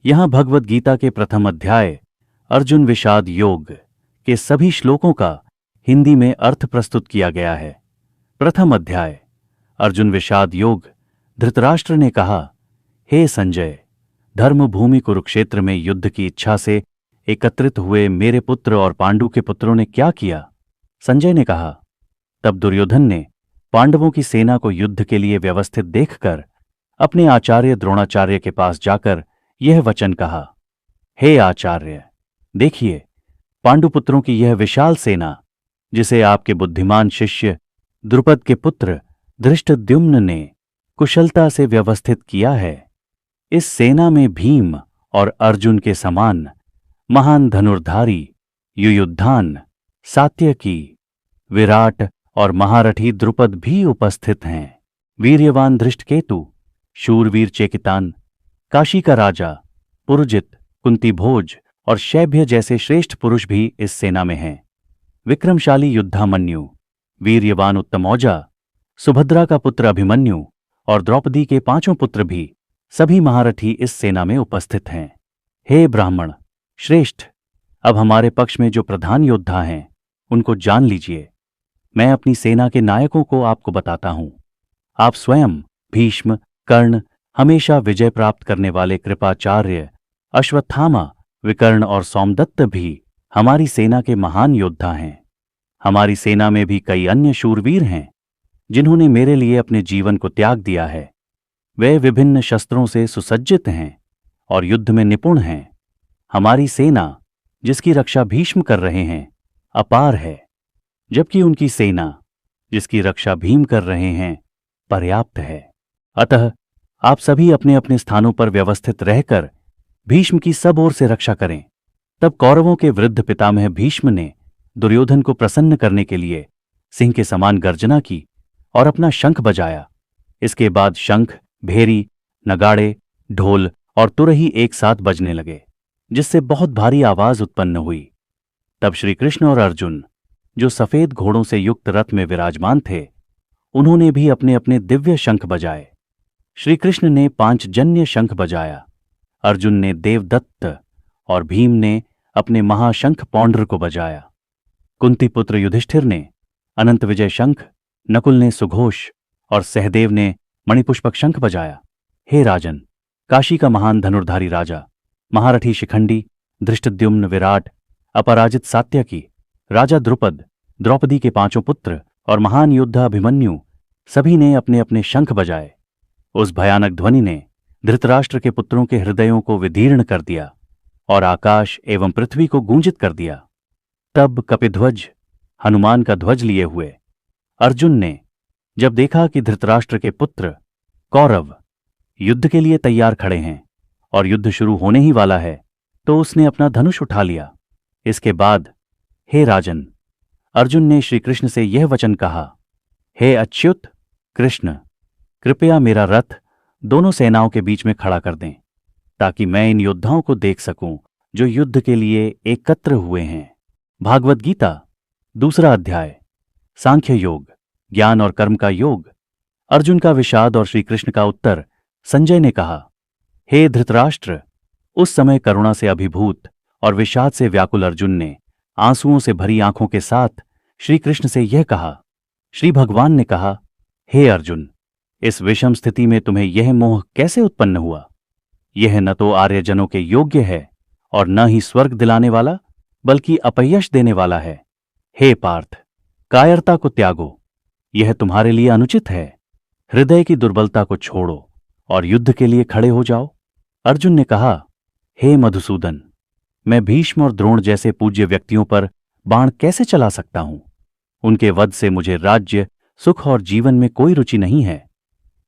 यहाँ भगवद गीता के प्रथम अध्याय अर्जुन विषाद योग के सभी श्लोकों का हिंदी में अर्थ प्रस्तुत किया गया है। प्रथम अध्याय अर्जुन विषाद योग। धृतराष्ट्र ने कहा, हे संजय, धर्म भूमि कुरुक्षेत्र में युद्ध की इच्छा से एकत्रित हुए मेरे पुत्र और पांडु के पुत्रों ने क्या किया? संजय ने कहा। तब दुर्योधन ने पांडवों की सेना को युद्ध के लिए व्यवस्थित देखकर अपने आचार्य द्रोणाचार्य के पास जाकर यह वचन कहा, हे आचार्य, देखिए पांडुपुत्रों की यह विशाल सेना, जिसे आपके बुद्धिमान शिष्य द्रुपद के पुत्र धृष्टद्युम्न ने कुशलता से व्यवस्थित किया है। इस सेना में भीम और अर्जुन के समान महान धनुर्धारी युयुधान, सात्यकी, विराट और महारथी द्रुपद भी उपस्थित हैं। वीर्यवान धृष्टकेतु, शूरवीर चेकितान, काशी का राजा पुरुजित, कुंती भोज और शैभ्य जैसे श्रेष्ठ पुरुष भी इस सेना में हैं। विक्रमशाली युद्धामन्यु, वीर्यवान उत्तमौजा, सुभद्रा का पुत्र अभिमन्यु और द्रौपदी के 5 पुत्र भी सभी महारथी इस सेना में उपस्थित हैं। हे ब्राह्मण श्रेष्ठ, अब हमारे पक्ष में जो प्रधान योद्धा हैं उनको जान लीजिए। मैं अपनी सेना के नायकों को आपको बताता हूं। आप स्वयं भीष्म, कर्ण, हमेशा विजय प्राप्त करने वाले कृपाचार्य, अश्वत्थामा, विकर्ण और सोमदत्त भी हमारी सेना के महान योद्धा हैं। हमारी सेना में भी कई अन्य शूरवीर हैं जिन्होंने मेरे लिए अपने जीवन को त्याग दिया है। वे विभिन्न शस्त्रों से सुसज्जित हैं और युद्ध में निपुण हैं। हमारी सेना, जिसकी रक्षा भीष्म कर रहे हैं, अपार है, जबकि उनकी सेना, जिसकी रक्षा भीम कर रहे हैं, पर्याप्त है। अतः आप सभी अपने अपने स्थानों पर व्यवस्थित रहकर भीष्म की सब ओर से रक्षा करें। तब कौरवों के वृद्ध पितामह भीष्म ने दुर्योधन को प्रसन्न करने के लिए सिंह के समान गर्जना की और अपना शंख बजाया। इसके बाद शंख, भेरी, नगाड़े, ढोल और तुरही एक साथ बजने लगे, जिससे बहुत भारी आवाज उत्पन्न हुई। तब श्री कृष्ण और अर्जुन, जो सफेद घोड़ों से युक्त रथ में विराजमान थे, उन्होंने भी अपने अपने दिव्य शंख बजाए। श्री कृष्ण ने पांचजन्य शंख बजाया, अर्जुन ने देवदत्त और भीम ने अपने महाशंख पौंड्र को बजाया। कुंती पुत्र युधिष्ठिर ने अनंत विजय शंख, नकुल ने सुघोष और सहदेव ने मणिपुष्पक शंख बजाया। हे राजन, काशी का महान धनुर्धारी राजा, महारथी शिखंडी, धृष्टद्युम्न, विराट, अपराजित सात्यकी, राजा द्रुपद, द्रौपदी के 5 पुत्र और महान योद्धा अभिमन्यु, सभी ने अपने अपने शंख बजाए। उस भयानक ध्वनि ने धृतराष्ट्र के पुत्रों के हृदयों को विदीर्ण कर दिया और आकाश एवं पृथ्वी को गूंजित कर दिया। तब कपिध्वज, हनुमान का ध्वज लिए हुए अर्जुन ने जब देखा कि धृतराष्ट्र के पुत्र कौरव युद्ध के लिए तैयार खड़े हैं और युद्ध शुरू होने ही वाला है, तो उसने अपना धनुष उठा लिया। इसके बाद, हे राजन, अर्जुन ने श्री कृष्ण से यह वचन कहा, हे अच्युत कृष्ण, कृपया मेरा रथ दोनों सेनाओं के बीच में खड़ा कर दें, ताकि मैं इन योद्धाओं को देख सकूं जो युद्ध के लिए एकत्र हुए हैं। भागवत गीता दूसरा अध्याय सांख्य योग, ज्ञान और कर्म का योग। अर्जुन का विषाद और श्री कृष्ण का उत्तर। संजय ने कहा, हे धृतराष्ट्र, उस समय करुणा से अभिभूत और विषाद से व्याकुल अर्जुन ने आंसुओं से भरी आंखों के साथ श्री कृष्ण से यह कहा। श्री भगवान ने कहा, हे अर्जुन, इस विषम स्थिति में तुम्हें यह मोह कैसे उत्पन्न हुआ? यह न तो आर्यजनों के योग्य है और न ही स्वर्ग दिलाने वाला, बल्कि अपयश देने वाला है। हे पार्थ, कायरता को त्यागो, यह तुम्हारे लिए अनुचित है। हृदय की दुर्बलता को छोड़ो और युद्ध के लिए खड़े हो जाओ। अर्जुन ने कहा, हे मधुसूदन, मैं भीष्म और द्रोण जैसे पूज्य व्यक्तियों पर बाण कैसे चला सकता हूं? उनके वध से मुझे राज्य, सुख और जीवन में कोई रुचि नहीं है।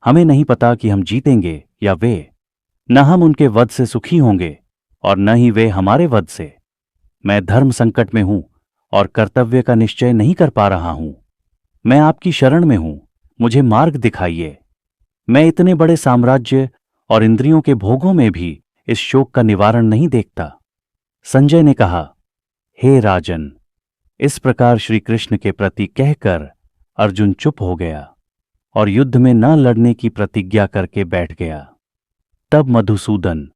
हमें नहीं पता कि हम जीतेंगे या वे। न हम उनके वध से सुखी होंगे और न ही वे हमारे वध से। मैं धर्म संकट में हूं और कर्तव्य का निश्चय नहीं कर पा रहा हूं। मैं आपकी शरण में हूं, मुझे मार्ग दिखाइए। मैं इतने बड़े साम्राज्य और इंद्रियों के भोगों में भी इस शोक का निवारण नहीं देखता। संजय ने कहा, हे राजन, इस प्रकार श्री कृष्ण के प्रति कहकर अर्जुन चुप हो गया और युद्ध में न लड़ने की प्रतिज्ञा करके बैठ गया। तब मधुसूदन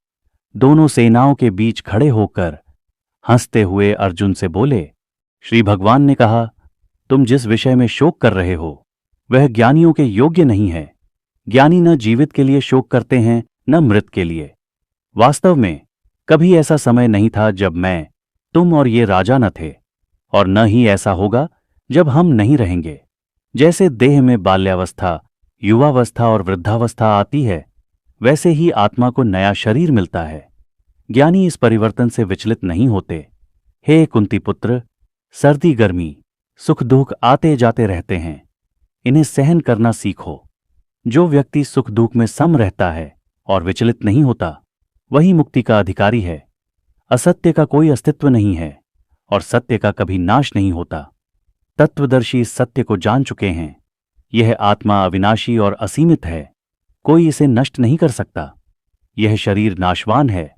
दोनों सेनाओं के बीच खड़े होकर हंसते हुए अर्जुन से बोले, श्री भगवान ने कहा, तुम जिस विषय में शोक कर रहे हो वह ज्ञानियों के योग्य नहीं है। ज्ञानी न जीवित के लिए शोक करते हैं न मृत के लिए। वास्तव में कभी ऐसा समय नहीं था जब मैं, तुम और ये राजा न थे, और न ही ऐसा होगा जब हम नहीं रहेंगे। जैसे देह में बाल्यावस्था, युवावस्था और वृद्धावस्था आती है, वैसे ही आत्मा को नया शरीर मिलता है। ज्ञानी इस परिवर्तन से विचलित नहीं होते। हे कुंती पुत्र, सर्दी गर्मी, सुख दुख आते जाते रहते हैं, इन्हें सहन करना सीखो। जो व्यक्ति सुख दुख में सम रहता है और विचलित नहीं होता, वही मुक्ति का अधिकारी है। असत्य का कोई अस्तित्व नहीं है और सत्य का कभी नाश नहीं होता। तत्वदर्शी इस सत्य को जान चुके हैं। यह आत्मा अविनाशी और असीमित है, कोई इसे नष्ट नहीं कर सकता। यह शरीर नाशवान है,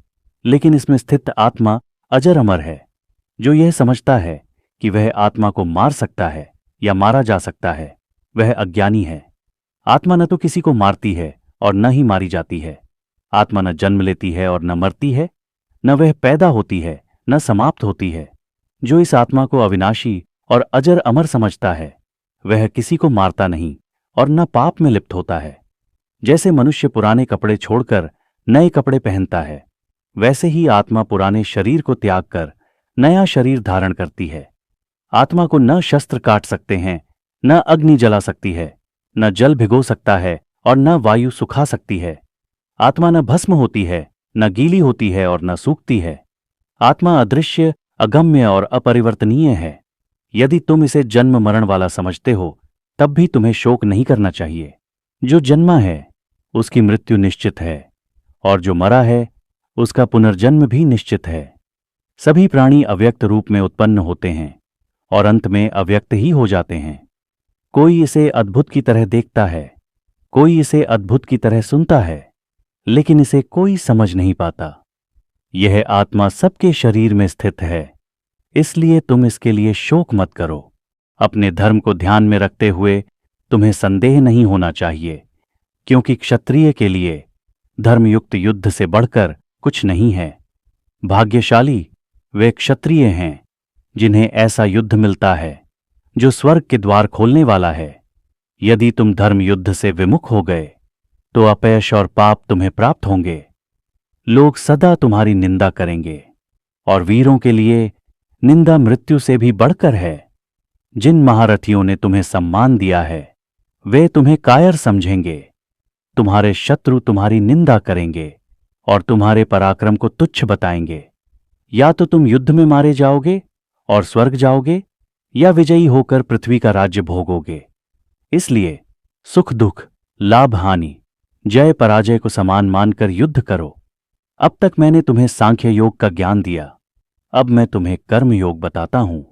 लेकिन इसमें स्थित आत्मा अजर अमर है। जो यह समझता है कि वह आत्मा को मार सकता है या मारा जा सकता है, वह अज्ञानी है। आत्मा न तो किसी को मारती है और न ही मारी जाती है। आत्मा न जन्म लेती है और न मरती है, न वह पैदा होती है न समाप्त होती है। जो इस आत्मा को अविनाशी और अजर अमर समझता है, वह किसी को मारता नहीं और न पाप में लिप्त होता है। जैसे मनुष्य पुराने कपड़े छोड़कर नए कपड़े पहनता है, वैसे ही आत्मा पुराने शरीर को त्याग कर नया शरीर धारण करती है। आत्मा को न शस्त्र काट सकते हैं, न अग्नि जला सकती है, न जल भिगो सकता है और न वायु सुखा सकती है। आत्मा न भस्म होती है, न गीली होती है और न सूखती है। आत्मा अदृश्य, अगम्य और अपरिवर्तनीय है। यदि तुम इसे जन्म मरण वाला समझते हो, तब भी तुम्हें शोक नहीं करना चाहिए। जो जन्मा है उसकी मृत्यु निश्चित है, और जो मरा है उसका पुनर्जन्म भी निश्चित है। सभी प्राणी अव्यक्त रूप में उत्पन्न होते हैं और अंत में अव्यक्त ही हो जाते हैं। कोई इसे अद्भुत की तरह देखता है, कोई इसे अद्भुत की तरह सुनता है, लेकिन इसे कोई समझ नहीं पाता। यह आत्मा सबके शरीर में स्थित है, इसलिए तुम इसके लिए शोक मत करो। अपने धर्म को ध्यान में रखते हुए तुम्हें संदेह नहीं होना चाहिए, क्योंकि क्षत्रिय के लिए धर्मयुक्त युद्ध से बढ़कर कुछ नहीं है। भाग्यशाली वे क्षत्रिय हैं जिन्हें ऐसा युद्ध मिलता है जो स्वर्ग के द्वार खोलने वाला है। यदि तुम धर्म युद्ध से विमुख हो गए तो अपयश और पाप तुम्हें प्राप्त होंगे। लोग सदा तुम्हारी निंदा करेंगे, और वीरों के लिए निंदा मृत्यु से भी बढ़कर है। जिन महारथियों ने तुम्हें सम्मान दिया है, वे तुम्हें कायर समझेंगे। तुम्हारे शत्रु तुम्हारी निंदा करेंगे और तुम्हारे पराक्रम को तुच्छ बताएंगे। या तो तुम युद्ध में मारे जाओगे और स्वर्ग जाओगे, या विजयी होकर पृथ्वी का राज्य भोगोगे। इसलिए सुख दुख, लाभ हानि, जय पराजय को समान मानकर युद्ध करो। अब तक मैंने तुम्हें सांख्य योग का ज्ञान दिया, अब मैं तुम्हें कर्म योग बताता हूं।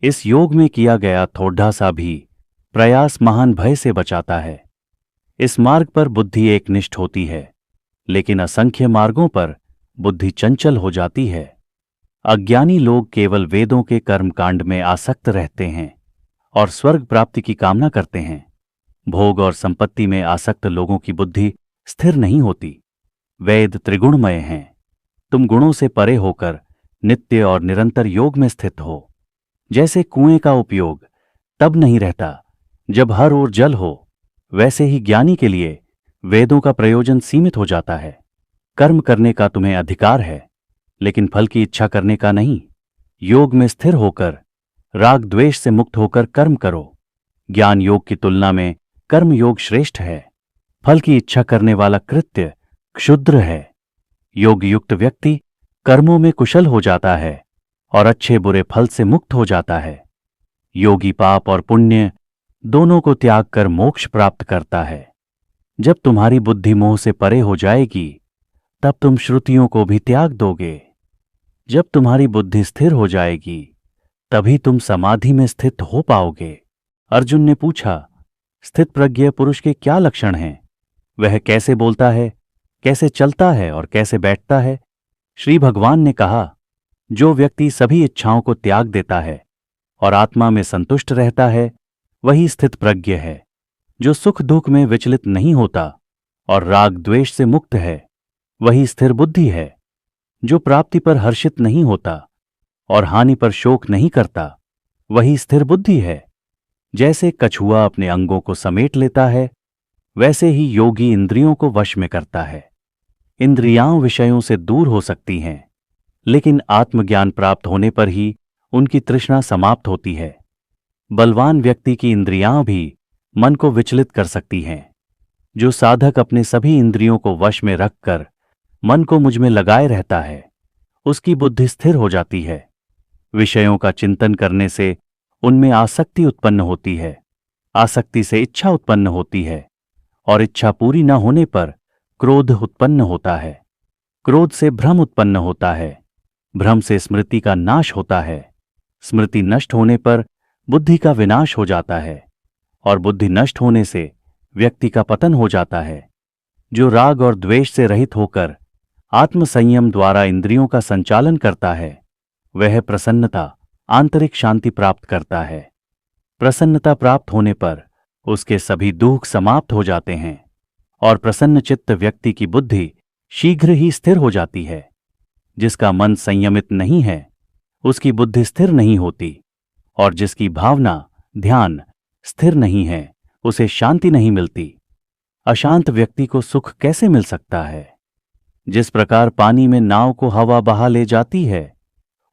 इस योग में किया गया थोड़ा सा भी प्रयास महान भय से बचाता है। इस मार्ग पर बुद्धि एकनिष्ठ होती है, लेकिन असंख्य मार्गों पर बुद्धि चंचल हो जाती है। अज्ञानी लोग केवल वेदों के कर्मकांड में आसक्त रहते हैं और स्वर्ग प्राप्ति की कामना करते हैं। भोग और संपत्ति में आसक्त लोगों की बुद्धि स्थिर नहीं होती। वेद त्रिगुणमय हैं। तुम गुणों से परे होकर नित्य और निरंतर योग में स्थित हो। जैसे कुएं का उपयोग तब नहीं रहता जब हर ओर जल हो, वैसे ही ज्ञानी के लिए वेदों का प्रयोजन सीमित हो जाता है। कर्म करने का तुम्हें अधिकार है, लेकिन फल की इच्छा करने का नहीं। योग में स्थिर होकर राग द्वेष से मुक्त होकर कर्म करो। ज्ञान योग की तुलना में कर्म योग श्रेष्ठ है। फल की इच्छा करने वाला कृत्य क्षुद्र है। योग युक्त व्यक्ति कर्मों में कुशल हो जाता है और अच्छे बुरे फल से मुक्त हो जाता है। योगी पाप और पुण्य दोनों को त्याग कर मोक्ष प्राप्त करता है। जब तुम्हारी बुद्धि मोह से परे हो जाएगी, तब तुम श्रुतियों को भी त्याग दोगे। जब तुम्हारी बुद्धि स्थिर हो जाएगी, तभी तुम समाधि में स्थित हो पाओगे। अर्जुन ने पूछा, स्थित प्रज्ञ पुरुष के क्या लक्षण हैं? वह कैसे बोलता है, कैसे चलता है और कैसे बैठता है? श्री भगवान ने कहा, जो व्यक्ति सभी इच्छाओं को त्याग देता है और आत्मा में संतुष्ट रहता है, वही स्थित प्रज्ञ है। जो सुख दुख में विचलित नहीं होता और राग द्वेष से मुक्त है, वही स्थिर बुद्धि है। जो प्राप्ति पर हर्षित नहीं होता और हानि पर शोक नहीं करता, वही स्थिर बुद्धि है। जैसे कछुआ अपने अंगों को समेट लेता है, वैसे ही योगी इंद्रियों को वश में करता है। इंद्रियां विषयों से दूर हो सकती हैं, लेकिन आत्मज्ञान प्राप्त होने पर ही उनकी तृष्णा समाप्त होती है। बलवान व्यक्ति की इंद्रियां भी मन को विचलित कर सकती हैं। जो साधक अपने सभी इंद्रियों को वश में रखकर मन को मुझ में लगाए रहता है, उसकी बुद्धि स्थिर हो जाती है। विषयों का चिंतन करने से उनमें आसक्ति उत्पन्न होती है, आसक्ति से इच्छा उत्पन्न होती है, और इच्छा पूरी न होने पर क्रोध उत्पन्न होता है। क्रोध से भ्रम उत्पन्न होता है, भ्रम से स्मृति का नाश होता है, स्मृति नष्ट होने पर बुद्धि का विनाश हो जाता है, और बुद्धि नष्ट होने से व्यक्ति का पतन हो जाता है। जो राग और द्वेष से रहित होकर आत्मसंयम द्वारा इंद्रियों का संचालन करता है, वह प्रसन्नता, आंतरिक शांति प्राप्त करता है। प्रसन्नता प्राप्त होने पर उसके सभी दुख समाप्त हो जाते हैं, और प्रसन्न चित्त व्यक्ति की बुद्धि शीघ्र ही स्थिर हो जाती है। जिसका मन संयमित नहीं है, उसकी बुद्धि स्थिर नहीं होती, और जिसकी भावना, ध्यान स्थिर नहीं है, उसे शांति नहीं मिलती। अशांत व्यक्ति को सुख कैसे मिल सकता है? जिस प्रकार पानी में नाव को हवा बहा ले जाती है,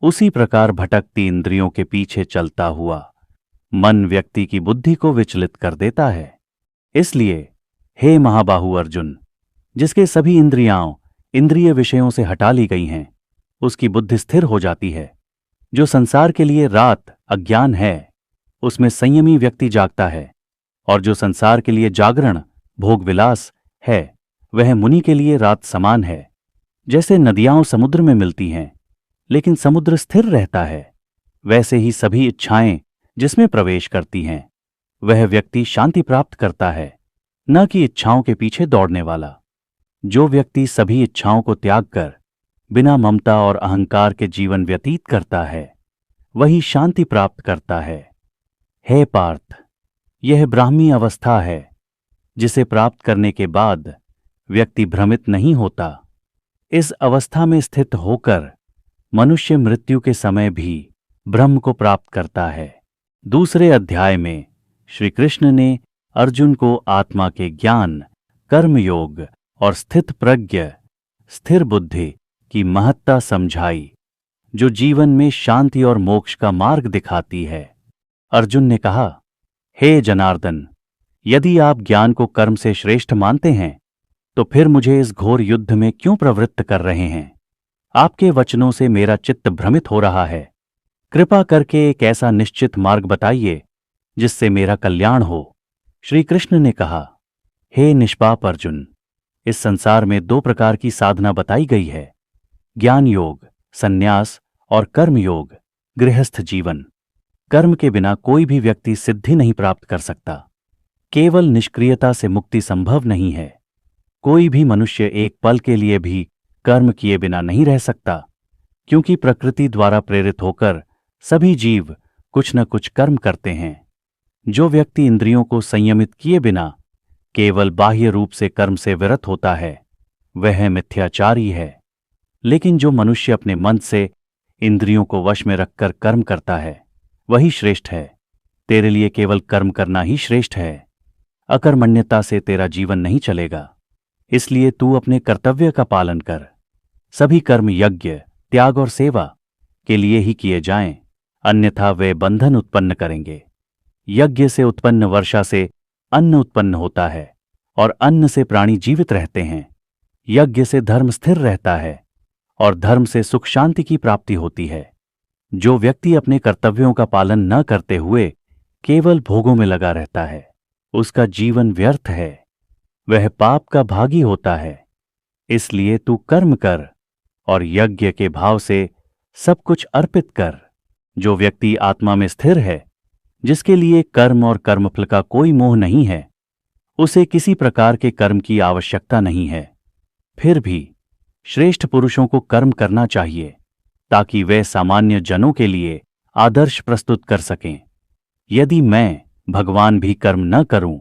उसी प्रकार भटकती इंद्रियों के पीछे चलता हुआ मन व्यक्ति की बुद्धि को विचलित कर देता है। इसलिए हे महाबाहु अर्जुन, जिसके सभी इंद्रियां इंद्रिय विषयों से हटा ली गई हैं, उसकी बुद्धि स्थिर हो जाती है। जो संसार के लिए रात अज्ञान है, उसमें संयमी व्यक्ति जागता है, और जो संसार के लिए जागरण भोग विलास है, वह मुनि के लिए रात समान है। जैसे नदियां समुद्र में मिलती हैं, लेकिन समुद्र स्थिर रहता है, वैसे ही सभी इच्छाएं जिसमें प्रवेश करती हैं, वह व्यक्ति शांति प्राप्त करता है, न कि इच्छाओं के पीछे दौड़ने वाला। जो व्यक्ति सभी इच्छाओं को त्याग कर बिना ममता और अहंकार के जीवन व्यतीत करता है, वही शांति प्राप्त करता है। हे पार्थ, यह ब्राह्मी अवस्था है, जिसे प्राप्त करने के बाद व्यक्ति भ्रमित नहीं होता। इस अवस्था में स्थित होकर मनुष्य मृत्यु के समय भी ब्रह्म को प्राप्त करता है। दूसरे अध्याय में श्री कृष्ण ने अर्जुन को आत्मा के ज्ञान, कर्मयोग और स्थित प्रज्ञ, स्थिर बुद्धि की महत्ता समझाई, जो जीवन में शांति और मोक्ष का मार्ग दिखाती है। अर्जुन ने कहा, हे जनार्दन, यदि आप ज्ञान को कर्म से श्रेष्ठ मानते हैं, तो फिर मुझे इस घोर युद्ध में क्यों प्रवृत्त कर रहे हैं? आपके वचनों से मेरा चित्त भ्रमित हो रहा है। कृपा करके एक ऐसा निश्चित मार्ग बताइए जिससे मेरा कल्याण हो। श्री कृष्ण ने कहा, हे निष्पाप अर्जुन, इस संसार में दो प्रकार की साधना बताई गई है, ज्ञान योग, संन्यास, और कर्म योग, गृहस्थ जीवन। कर्म के बिना कोई भी व्यक्ति सिद्धि नहीं प्राप्त कर सकता। केवल निष्क्रियता से मुक्ति संभव नहीं है। कोई भी मनुष्य एक पल के लिए भी कर्म किए बिना नहीं रह सकता, क्योंकि प्रकृति द्वारा प्रेरित होकर सभी जीव कुछ न कुछ कर्म करते हैं। जो व्यक्ति इंद्रियों को संयमित किए बिना केवल बाह्य रूप से कर्म से विरत होता है, वह मिथ्याचारी है। लेकिन जो मनुष्य अपने मन से इंद्रियों को वश में रखकर कर्म करता है, वही श्रेष्ठ है। तेरे लिए केवल कर्म करना ही श्रेष्ठ है। अकर्मण्यता से तेरा जीवन नहीं चलेगा, इसलिए तू अपने कर्तव्य का पालन कर। सभी कर्म यज्ञ, त्याग और सेवा के लिए ही किए जाएं, अन्यथा वे बंधन उत्पन्न करेंगे। यज्ञ से उत्पन्न वर्षा से अन्न उत्पन्न होता है, और अन्न से प्राणी जीवित रहते हैं। यज्ञ से धर्म स्थिर रहता है, और धर्म से सुख शांति की प्राप्ति होती है। जो व्यक्ति अपने कर्तव्यों का पालन न करते हुए केवल भोगों में लगा रहता है, उसका जीवन व्यर्थ है, वह पाप का भागी होता है। इसलिए तू कर्म कर और यज्ञ के भाव से सब कुछ अर्पित कर। जो व्यक्ति आत्मा में स्थिर है, जिसके लिए कर्म और कर्मफल का कोई मोह नहीं है, उसे किसी प्रकार के कर्म की आवश्यकता नहीं है। फिर भी श्रेष्ठ पुरुषों को कर्म करना चाहिए, ताकि वे सामान्य जनों के लिए आदर्श प्रस्तुत कर सकें। यदि मैं भगवान भी कर्म न करूं,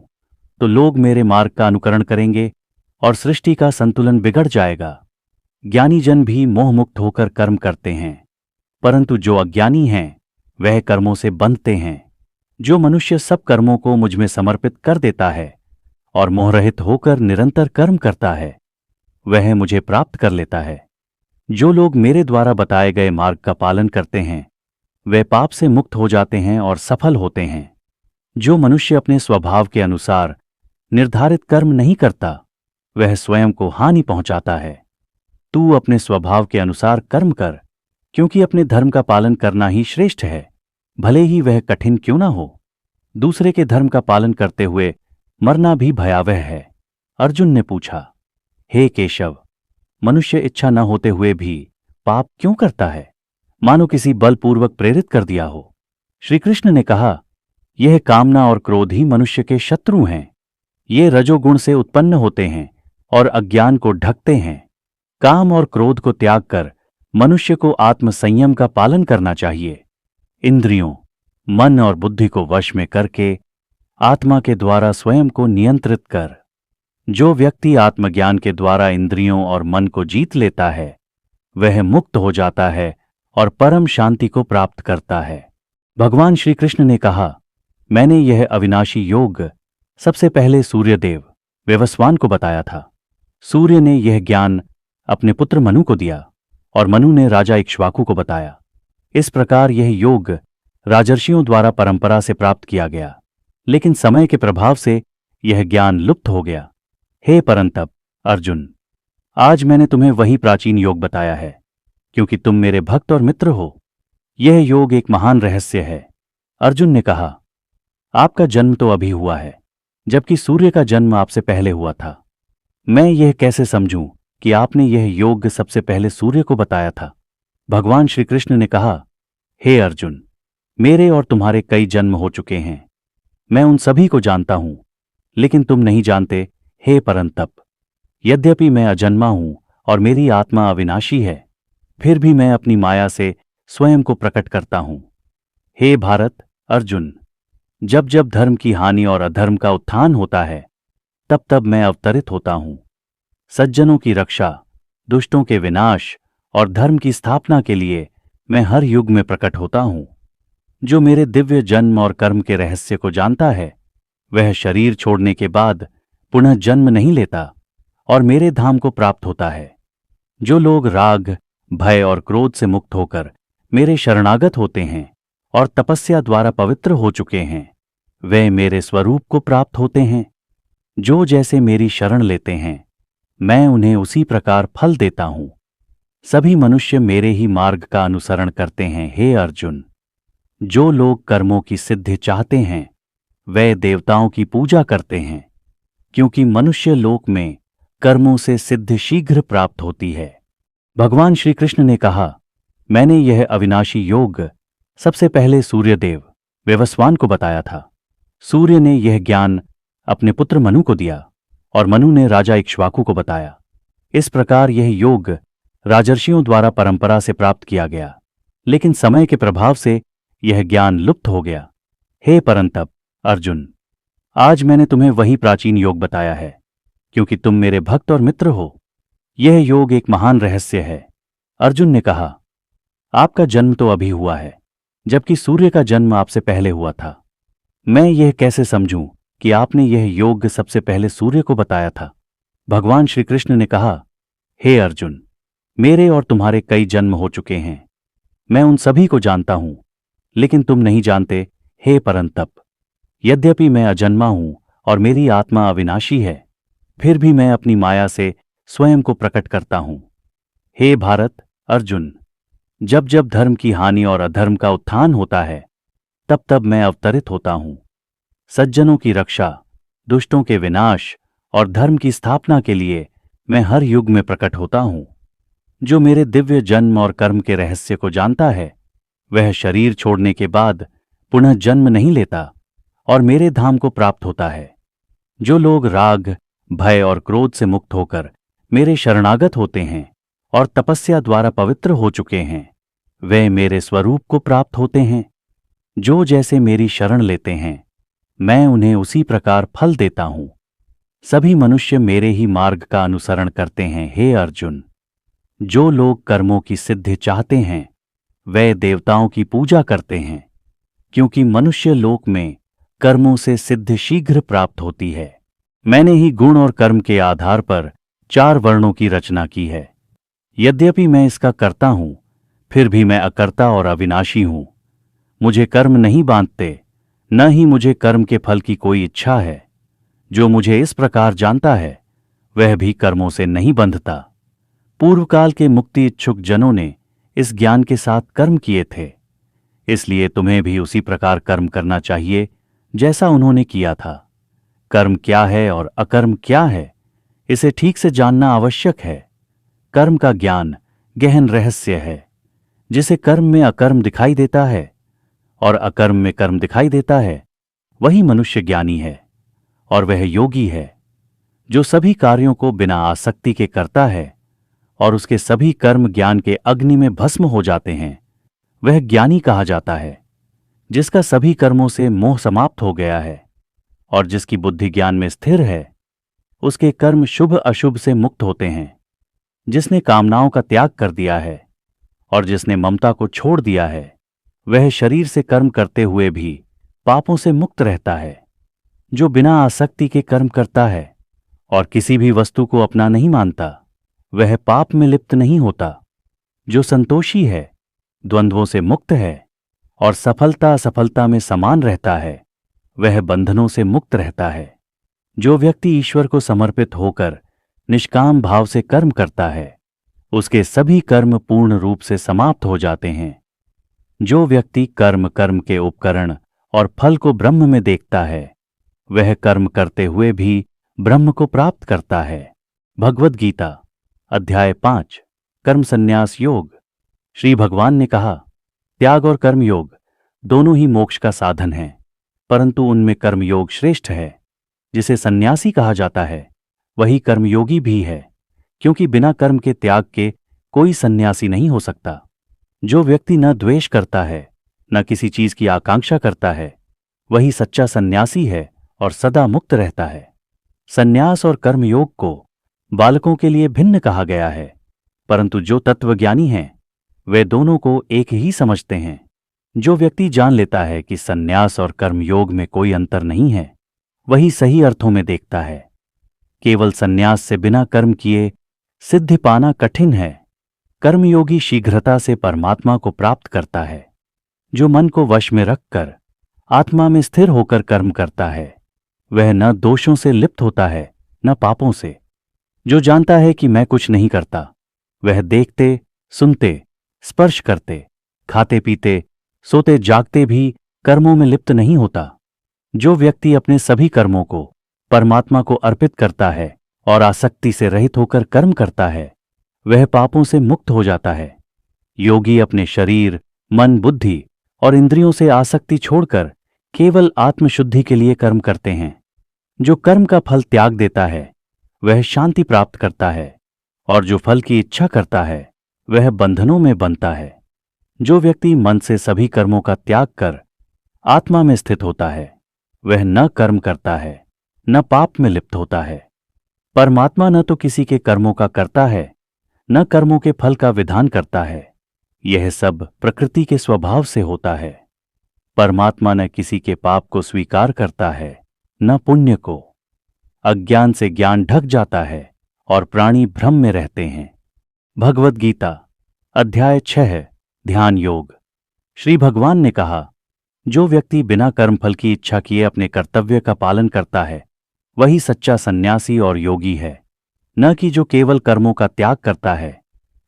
तो लोग मेरे मार्ग का अनुकरण करेंगे और सृष्टि का संतुलन बिगड़ जाएगा। ज्ञानी जन भी मोहमुक्त होकर कर्म करते हैं, परंतु जो अज्ञानी हैं वह कर्मों से बंधते हैं। जो मनुष्य सब कर्मों को मुझ में समर्पित कर देता है और मोहरहित होकर निरंतर कर्म करता है, वह मुझे प्राप्त कर लेता है। जो लोग मेरे द्वारा बताए गए मार्ग का पालन करते हैं वे पाप से मुक्त हो जाते हैं और सफल होते हैं। जो मनुष्य अपने स्वभाव के अनुसार निर्धारित कर्म नहीं करता वह स्वयं को हानि पहुंचाता है। तू अपने स्वभाव के अनुसार कर्म कर, क्योंकि अपने धर्म का पालन करना ही श्रेष्ठ है, भले ही वह कठिन क्यों ना हो। दूसरे के धर्म का पालन करते हुए मरना भी भयावह है। अर्जुन ने पूछा, हे केशव, मनुष्य इच्छा न होते हुए भी पाप क्यों करता है, मानो किसी बलपूर्वक प्रेरित कर दिया हो। श्री कृष्ण ने कहा, यह कामना और क्रोध ही मनुष्य के शत्रु हैं। ये रजोगुण से उत्पन्न होते हैं और अज्ञान को ढकते हैं। काम और क्रोध को त्याग कर मनुष्य को आत्मसंयम का पालन करना चाहिए। इंद्रियों, मन और बुद्धि को वश में करके आत्मा के द्वारा स्वयं को नियंत्रित कर। जो व्यक्ति आत्मज्ञान के द्वारा इंद्रियों और मन को जीत लेता है वह मुक्त हो जाता है और परम शांति को प्राप्त करता है। भगवान श्री कृष्ण ने कहा, मैंने यह अविनाशी योग सबसे पहले सूर्यदेव व्यवस्वान को बताया था। सूर्य ने यह ज्ञान अपने पुत्र मनु को दिया और मनु ने राजा इक्ष्वाकु को बताया। इस प्रकार यह योग राजर्षियों द्वारा परंपरा से प्राप्त किया गया, लेकिन समय के प्रभाव से यह ज्ञान लुप्त हो गया। हे परंतप अर्जुन, आज मैंने तुम्हें वही प्राचीन योग बताया है, क्योंकि तुम मेरे भक्त और मित्र हो। यह योग एक महान रहस्य है। अर्जुन ने कहा, आपका जन्म तो अभी हुआ है, जबकि सूर्य का जन्म आपसे पहले हुआ था। मैं यह कैसे समझूं कि आपने यह योग सबसे पहले सूर्य को बताया था। भगवान श्री कृष्ण ने कहा, हे अर्जुन, मेरे और तुम्हारे कई जन्म हो चुके हैं। मैं उन सभी को जानता हूं, लेकिन तुम नहीं जानते। हे परंतप, यद्यपि मैं अजन्मा हूं और मेरी आत्मा अविनाशी है, फिर भी मैं अपनी माया से स्वयं को प्रकट करता हूं। हे भारत अर्जुन, जब जब धर्म की हानि और अधर्म का उत्थान होता है तब तब मैं अवतरित होता हूं। सज्जनों की रक्षा, दुष्टों के विनाश और धर्म की स्थापना के लिए मैं हर युग में प्रकट होता हूं। जो मेरे दिव्य जन्म और कर्म के रहस्य को जानता है वह शरीर छोड़ने के बाद पुनः जन्म नहीं लेता और मेरे धाम को प्राप्त होता है। जो लोग राग, भय और क्रोध से मुक्त होकर मेरे शरणागत होते हैं और तपस्या द्वारा पवित्र हो चुके हैं वे मेरे स्वरूप को प्राप्त होते हैं। जो जैसे मेरी शरण लेते हैं मैं उन्हें उसी प्रकार फल देता हूं। सभी मनुष्य मेरे ही मार्ग का अनुसरण करते हैं। हे अर्जुन, जो लोग कर्मों की सिद्धि चाहते हैं वे देवताओं की पूजा करते हैं, क्योंकि मनुष्य लोक में कर्मों से सिद्धि शीघ्र प्राप्त होती है। भगवान श्री कृष्ण ने कहा, मैंने यह अविनाशी योग सबसे पहले सूर्यदेव व्यवस्वान को बताया था। सूर्य ने यह ज्ञान अपने पुत्र मनु को दिया और मनु ने राजा इक्ष्वाकु को बताया। इस प्रकार यह योग राजर्षियों द्वारा परंपरा से प्राप्त किया गया, लेकिन समय के प्रभाव से यह ज्ञान लुप्त हो गया। हे परंतप अर्जुन, आज मैंने तुम्हें वही प्राचीन योग बताया है, क्योंकि तुम मेरे भक्त और मित्र हो। यह योग एक महान रहस्य है। अर्जुन ने कहा, आपका जन्म तो अभी हुआ है, जबकि सूर्य का जन्म आपसे पहले हुआ था। मैं यह कैसे समझूं कि आपने यह योग सबसे पहले सूर्य को बताया था। भगवान श्री कृष्ण ने कहा, हे अर्जुन, मेरे और तुम्हारे कई जन्म हो चुके हैं। मैं उन सभी को जानता हूं, लेकिन तुम नहीं जानते। हे परंतप, यद्यपि मैं अजन्मा हूं और मेरी आत्मा अविनाशी है, फिर भी मैं अपनी माया से स्वयं को प्रकट करता हूं। हे भारत अर्जुन, जब जब धर्म की हानि और अधर्म का उत्थान होता है तब तब मैं अवतरित होता हूं। सज्जनों की रक्षा, दुष्टों के विनाश और धर्म की स्थापना के लिए मैं हर युग में प्रकट होता हूं। जो मेरे दिव्य जन्म और कर्म के रहस्य को जानता है वह शरीर छोड़ने के बाद पुनः जन्म नहीं लेता और मेरे धाम को प्राप्त होता है। जो लोग राग, भय और क्रोध से मुक्त होकर मेरे शरणागत होते हैं और तपस्या द्वारा पवित्र हो चुके हैं वे मेरे स्वरूप को प्राप्त होते हैं। जो जैसे मेरी शरण लेते हैं मैं उन्हें उसी प्रकार फल देता हूं। सभी मनुष्य मेरे ही मार्ग का अनुसरण करते हैं। हे अर्जुन, जो लोग कर्मों की सिद्धि चाहते हैं वे देवताओं की पूजा करते हैं, क्योंकि मनुष्य लोक में कर्मों से सिद्धि शीघ्र प्राप्त होती है। मैंने ही गुण और कर्म के आधार पर 4 वर्णों की रचना की है। यद्यपि मैं इसका कर्ता हूं, फिर भी मैं अकर्ता और अविनाशी हूं। मुझे कर्म नहीं बांधते, न ही मुझे कर्म के फल की कोई इच्छा है। जो मुझे इस प्रकार जानता है वह भी कर्मों से नहीं बंधता। पूर्व काल के मुक्ति इच्छुक जनों ने इस ज्ञान के साथ कर्म किए थे, इसलिए तुम्हें भी उसी प्रकार कर्म करना चाहिए जैसा उन्होंने किया था। कर्म क्या है और अकर्म क्या है, इसे ठीक से जानना आवश्यक है। कर्म का ज्ञान गहन रहस्य है। जिसे कर्म में अकर्म दिखाई देता है और अकर्म में कर्म दिखाई देता है, वही मनुष्य ज्ञानी है और वह योगी है। जो सभी कार्यों को बिना आसक्ति के करता है और उसके सभी कर्म ज्ञान के अग्नि में भस्म हो जाते हैं, वह ज्ञानी कहा जाता है। जिसका सभी कर्मों से मोह समाप्त हो गया है और जिसकी बुद्धि ज्ञान में स्थिर है, उसके कर्म शुभ अशुभ से मुक्त होते हैं। जिसने कामनाओं का त्याग कर दिया है और जिसने ममता को छोड़ दिया है, वह शरीर से कर्म करते हुए भी पापों से मुक्त रहता है। जो बिना आसक्ति के कर्म करता है और किसी भी वस्तु को अपना नहीं मानता, वह पाप में लिप्त नहीं होता। जो संतोषी है, द्वंद्वों से मुक्त है और सफलता असफलता में समान रहता है, वह बंधनों से मुक्त रहता है। जो व्यक्ति ईश्वर को समर्पित होकर निष्काम भाव से कर्म करता है, उसके सभी कर्म पूर्ण रूप से समाप्त हो जाते हैं। जो व्यक्ति कर्म के उपकरण और फल को ब्रह्म में देखता है, वह कर्म करते हुए भी ब्रह्म को प्राप्त करता है। भगवद गीता अध्याय 5 कर्म संन्यास योग। श्री भगवान ने कहा, त्याग और कर्म योग दोनों ही मोक्ष का साधन हैं, परंतु उनमें कर्म योग श्रेष्ठ है। जिसे सन्यासी कहा जाता है वही कर्मयोगी भी है, क्योंकि बिना कर्म के त्याग के कोई सन्यासी नहीं हो सकता। जो व्यक्ति न द्वेष करता है न किसी चीज की आकांक्षा करता है, वही सच्चा सन्यासी है और सदा मुक्त रहता है। सन्यास और कर्मयोग को बालकों के लिए भिन्न कहा गया है, परंतु जो तत्वज्ञानी हैं वे दोनों को एक ही समझते हैं। जो व्यक्ति जान लेता है कि सन्यास और कर्मयोग में कोई अंतर नहीं है, वही सही अर्थों में देखता है। केवल सन्यास से बिना कर्म किए सिद्धि पाना कठिन है। कर्मयोगी शीघ्रता से परमात्मा को प्राप्त करता है। जो मन को वश में रखकर आत्मा में स्थिर होकर कर्म करता है, वह न दोषों से लिप्त होता है न पापों से। जो जानता है कि मैं कुछ नहीं करता, वह देखते, सुनते, स्पर्श करते, खाते पीते, सोते जागते भी कर्मों में लिप्त नहीं होता। जो व्यक्ति अपने सभी कर्मों को परमात्मा को अर्पित करता है और आसक्ति से रहित होकर कर्म करता है, वह पापों से मुक्त हो जाता है। योगी अपने शरीर, मन, बुद्धि और इंद्रियों से आसक्ति छोड़कर केवल आत्मशुद्धि के लिए कर्म करते हैं। जो कर्म का फल त्याग देता है वह शांति प्राप्त करता है, और जो फल की इच्छा करता है वह बंधनों में बंधता है। जो व्यक्ति मन से सभी कर्मों का त्याग कर आत्मा में स्थित होता है, वह न कर्म करता है न पाप में लिप्त होता है। परमात्मा न तो किसी के कर्मों का करता है न कर्मों के फल का विधान करता है। यह सब प्रकृति के स्वभाव से होता है। परमात्मा न किसी के पाप को स्वीकार करता है न पुण्य को। अज्ञान से ज्ञान ढक जाता है और प्राणी भ्रम में रहते हैं। भगवद गीता अध्याय 6 ध्यान योग। श्री भगवान ने कहा, जो व्यक्ति बिना कर्मफल की इच्छा किए अपने कर्तव्य का पालन करता है, वही सच्चा सन्यासी और योगी है, न कि जो केवल कर्मों का त्याग करता है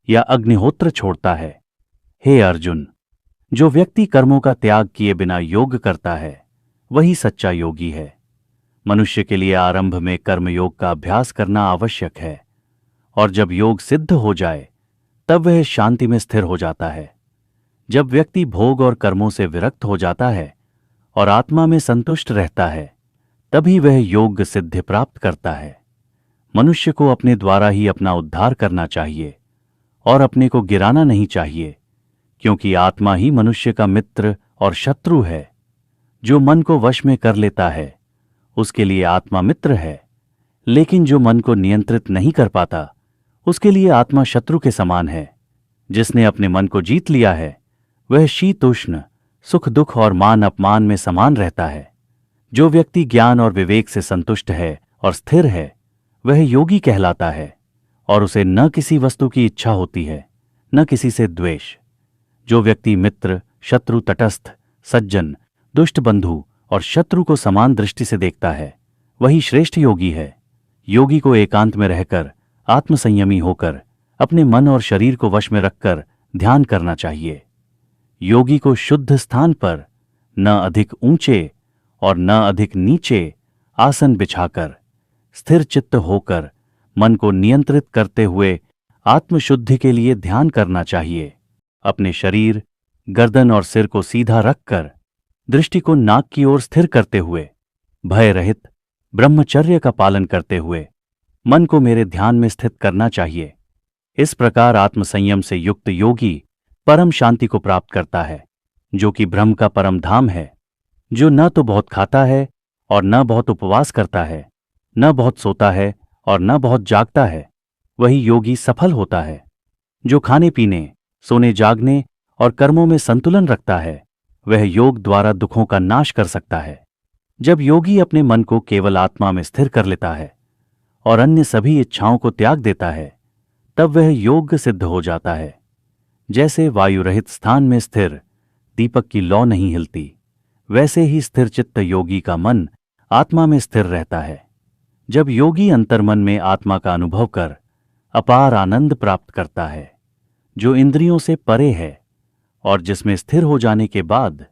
या अग्निहोत्र छोड़ता है। हे अर्जुन, जो व्यक्ति कर्मों का त्याग किए बिना योग करता है, वही सच्चा योगी है। मनुष्य के लिए आरंभ में कर्मयोग का अभ्यास करना आवश्यक है, और जब योग सिद्ध हो जाए तब वह शांति में स्थिर हो जाता है। जब व्यक्ति भोग और कर्मों से विरक्त हो जाता है और आत्मा में संतुष्ट रहता है, तभी वह योग सिद्धि प्राप्त करता है। मनुष्य को अपने द्वारा ही अपना उद्धार करना चाहिए और अपने को गिराना नहीं चाहिए, क्योंकि आत्मा ही मनुष्य का मित्र और शत्रु है। जो मन को वश में कर लेता है उसके लिए आत्मा मित्र है, लेकिन जो मन को नियंत्रित नहीं कर पाता उसके लिए आत्मा शत्रु के समान है। जिसने अपने मन को जीत लिया है वह शीतोष्ण, सुख दुख और मान अपमान में समान रहता है। जो व्यक्ति ज्ञान और विवेक से संतुष्ट है और स्थिर है वह योगी कहलाता है, और उसे न किसी वस्तु की इच्छा होती है न किसी से द्वेष। जो व्यक्ति मित्र, शत्रु, तटस्थ, सज्जन, दुष्ट बंधु और शत्रु को समान दृष्टि से देखता है वही श्रेष्ठ योगी है। योगी को एकांत में रहकर आत्मसंयमी होकर अपने मन और शरीर को वश में रखकर ध्यान करना चाहिए। योगी को शुद्ध स्थान पर न अधिक ऊंचे और न अधिक नीचे आसन बिछाकर स्थिर चित्त होकर मन को नियंत्रित करते हुए आत्मशुद्धि के लिए ध्यान करना चाहिए। अपने शरीर, गर्दन और सिर को सीधा रखकर दृष्टि को नाक की ओर स्थिर करते हुए भय रहित ब्रह्मचर्य का पालन करते हुए मन को मेरे ध्यान में स्थित करना चाहिए। इस प्रकार आत्मसंयम से युक्त योगी परम शांति को प्राप्त करता है, जो कि ब्रह्म का परम धाम है। जो न तो बहुत खाता है और न बहुत उपवास करता है, न बहुत सोता है और न बहुत जागता है, वही योगी सफल होता है। जो खाने पीने, सोने, जागने और कर्मों में संतुलन रखता है वह योग द्वारा दुखों का नाश कर सकता है। जब योगी अपने मन को केवल आत्मा में स्थिर कर लेता है और अन्य सभी इच्छाओं को त्याग देता है तब वह योग्य सिद्ध हो जाता है। जैसे वायु रहित स्थान में स्थिर दीपक की लौ नहीं हिलती, वैसे ही स्थिर चित्त योगी का मन आत्मा में स्थिर रहता है। जब योगी अंतर्मन में आत्मा का अनुभव कर अपार आनंद प्राप्त करता है, जो इंद्रियों से परे है और जिसमें स्थिर हो जाने के बाद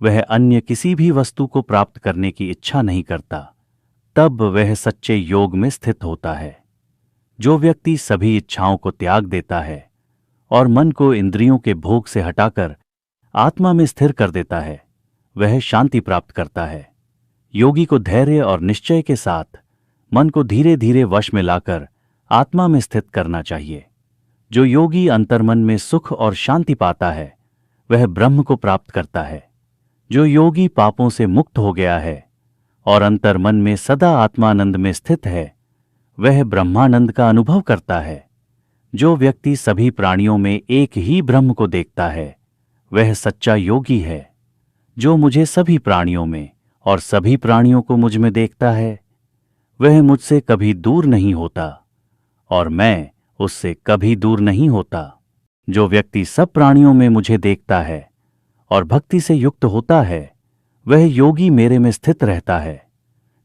वह अन्य किसी भी वस्तु को प्राप्त करने की इच्छा नहीं करता, तब वह सच्चे योग में स्थित होता है। जो व्यक्ति सभी इच्छाओं को त्याग देता है और मन को इंद्रियों के भोग से हटाकर आत्मा में स्थिर कर देता है वह शांति प्राप्त करता है। योगी को धैर्य और निश्चय के साथ मन को धीरे धीरे वश में लाकर आत्मा में स्थित करना चाहिए। जो योगी अंतर्मन में सुख और शांति पाता है वह ब्रह्म को प्राप्त करता है। जो योगी पापों से मुक्त हो गया है और अंतर्मन में सदा आत्मानंद में स्थित है वह ब्रह्मानंद का अनुभव करता है। जो व्यक्ति सभी प्राणियों में एक ही ब्रह्म को देखता है वह सच्चा योगी है। जो मुझे सभी प्राणियों में और सभी प्राणियों को मुझ में देखता है वह मुझसे कभी दूर नहीं होता और मैं उससे कभी दूर नहीं होता। जो व्यक्ति सब प्राणियों में मुझे देखता है और भक्ति से युक्त होता है वह योगी मेरे में स्थित रहता है।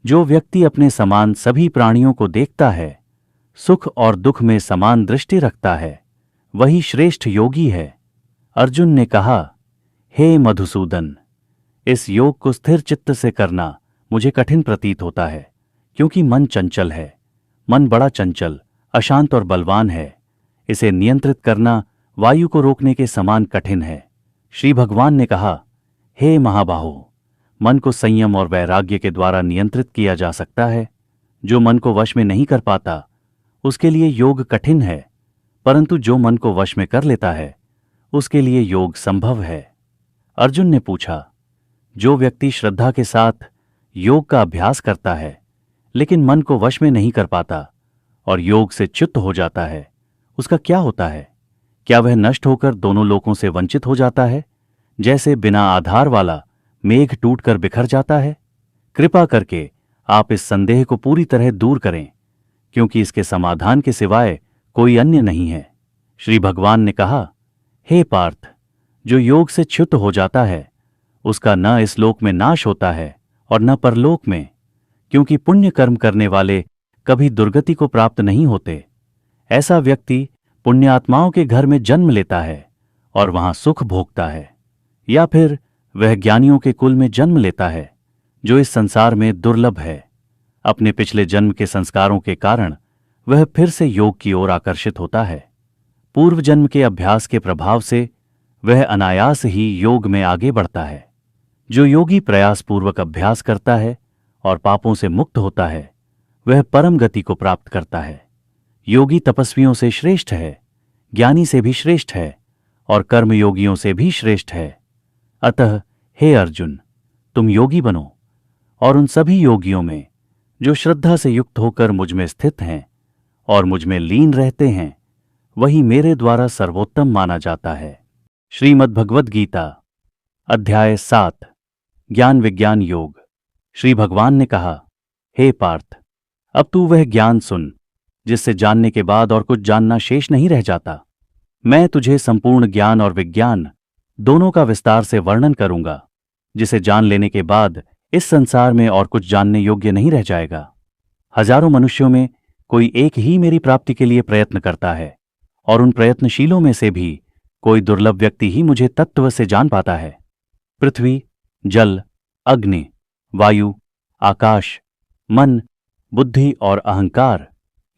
जो व्यक्ति अपने समान सभी प्राणियों को देखता है, सुख और दुख में समान दृष्टि रखता है, वही श्रेष्ठ योगी है। अर्जुन ने कहा, हे मधुसूदन, इस योग को स्थिर चित्त से करना मुझे कठिन प्रतीत होता है, क्योंकि मन चंचल है। मन बड़ा चंचल, अशांत और बलवान है। इसे नियंत्रित करना वायु को रोकने के समान कठिन है। श्री भगवान ने कहा, हे महाबाहो, मन को संयम और वैराग्य के द्वारा नियंत्रित किया जा सकता है। जो मन को वश में नहीं कर पाता उसके लिए योग कठिन है, परंतु जो मन को वश में कर लेता है उसके लिए योग संभव है। अर्जुन ने पूछा, जो व्यक्ति श्रद्धा के साथ योग का अभ्यास करता है लेकिन मन को वश में नहीं कर पाता और योग से च्युत हो जाता है, उसका क्या होता है? क्या वह नष्ट होकर दोनों लोकों से वंचित हो जाता है, जैसे बिना आधार वाला मेघ टूटकर बिखर जाता है? कृपा करके आप इस संदेह को पूरी तरह दूर करें, क्योंकि इसके समाधान के सिवाय कोई अन्य नहीं है। श्री भगवान ने कहा, हे पार्थ, जो योग से च्युत हो जाता है उसका न इस लोक में नाश होता है और न परलोक में, क्योंकि पुण्य कर्म करने वाले कभी दुर्गति को प्राप्त नहीं होते। ऐसा व्यक्ति पुण्यात्माओं के घर में जन्म लेता है और वहां सुख भोगता है, या फिर वह ज्ञानियों के कुल में जन्म लेता है जो इस संसार में दुर्लभ है। अपने पिछले जन्म के संस्कारों के कारण वह फिर से योग की ओर आकर्षित होता है। पूर्व जन्म के अभ्यास के प्रभाव से वह अनायास ही योग में आगे बढ़ता है। जो योगी प्रयासपूर्वक अभ्यास करता है और पापों से मुक्त होता है वह परम गति को प्राप्त करता है। योगी तपस्वियों से श्रेष्ठ है, ज्ञानी से भी श्रेष्ठ है और कर्मयोगियों से भी श्रेष्ठ है। अतः हे अर्जुन, तुम योगी बनो और उन सभी योगियों में जो श्रद्धा से युक्त होकर मुझ में स्थित हैं और मुझ में लीन रहते हैं, वही मेरे द्वारा सर्वोत्तम माना जाता है। श्रीमद् भगवद गीता अध्याय 7 ज्ञान विज्ञान योग। श्री भगवान ने कहा, हे पार्थ, अब तू वह ज्ञान सुन जिससे जानने के बाद और कुछ जानना शेष नहीं रह जाता। मैं तुझे संपूर्ण ज्ञान और विज्ञान दोनों का विस्तार से वर्णन करूंगा, जिसे जान लेने के बाद इस संसार में और कुछ जानने योग्य नहीं रह जाएगा। हजारों मनुष्यों में कोई एक ही मेरी प्राप्ति के लिए प्रयत्न करता है, और उन प्रयत्नशीलों में से भी कोई दुर्लभ व्यक्ति ही मुझे तत्व से जान पाता है। पृथ्वी, जल, अग्नि, वायु, आकाश, मन, बुद्धि और अहंकार,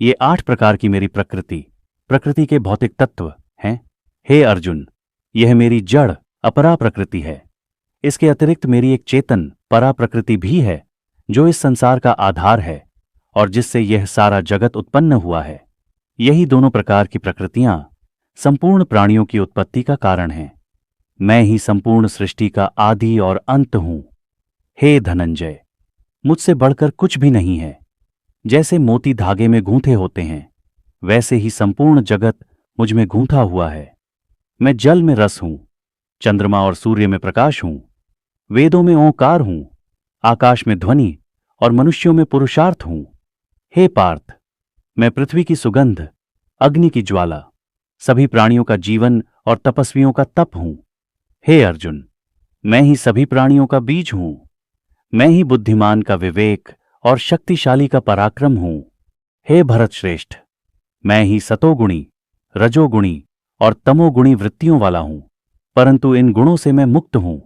ये 8 प्रकार की मेरी प्रकृति के भौतिक तत्व हैं। हे अर्जुन, यह मेरी जड़ अपरा प्रकृति है। इसके अतिरिक्त मेरी एक चेतन परा प्रकृति भी है, जो इस संसार का आधार है और जिससे यह सारा जगत उत्पन्न हुआ है। यही दोनों प्रकार की प्रकृतियां संपूर्ण प्राणियों की उत्पत्ति का कारण हैं। मैं ही संपूर्ण सृष्टि का आदि और अंत हूं। हे धनंजय, मुझसे बढ़कर कुछ भी नहीं है। जैसे मोती धागे में गूंथे होते हैं, वैसे ही संपूर्ण जगत मुझ में गूंथा हुआ है। मैं जल में रस हूं, चंद्रमा और सूर्य में प्रकाश हूं, वेदों में ओंकार हूं, आकाश में ध्वनि और मनुष्यों में पुरुषार्थ हूं। हे पार्थ, मैं पृथ्वी की सुगंध, अग्नि की ज्वाला, सभी प्राणियों का जीवन और तपस्वियों का तप हूं। हे अर्जुन, मैं ही सभी प्राणियों का बीज हूं। मैं ही बुद्धिमान का विवेक और शक्तिशाली का पराक्रम हूं। हे भरत श्रेष्ठ, मैं ही सतोगुणी, रजोगुणी और तमोगुणी वृत्तियों वाला हूं, परंतु इन गुणों से मैं मुक्त हूं।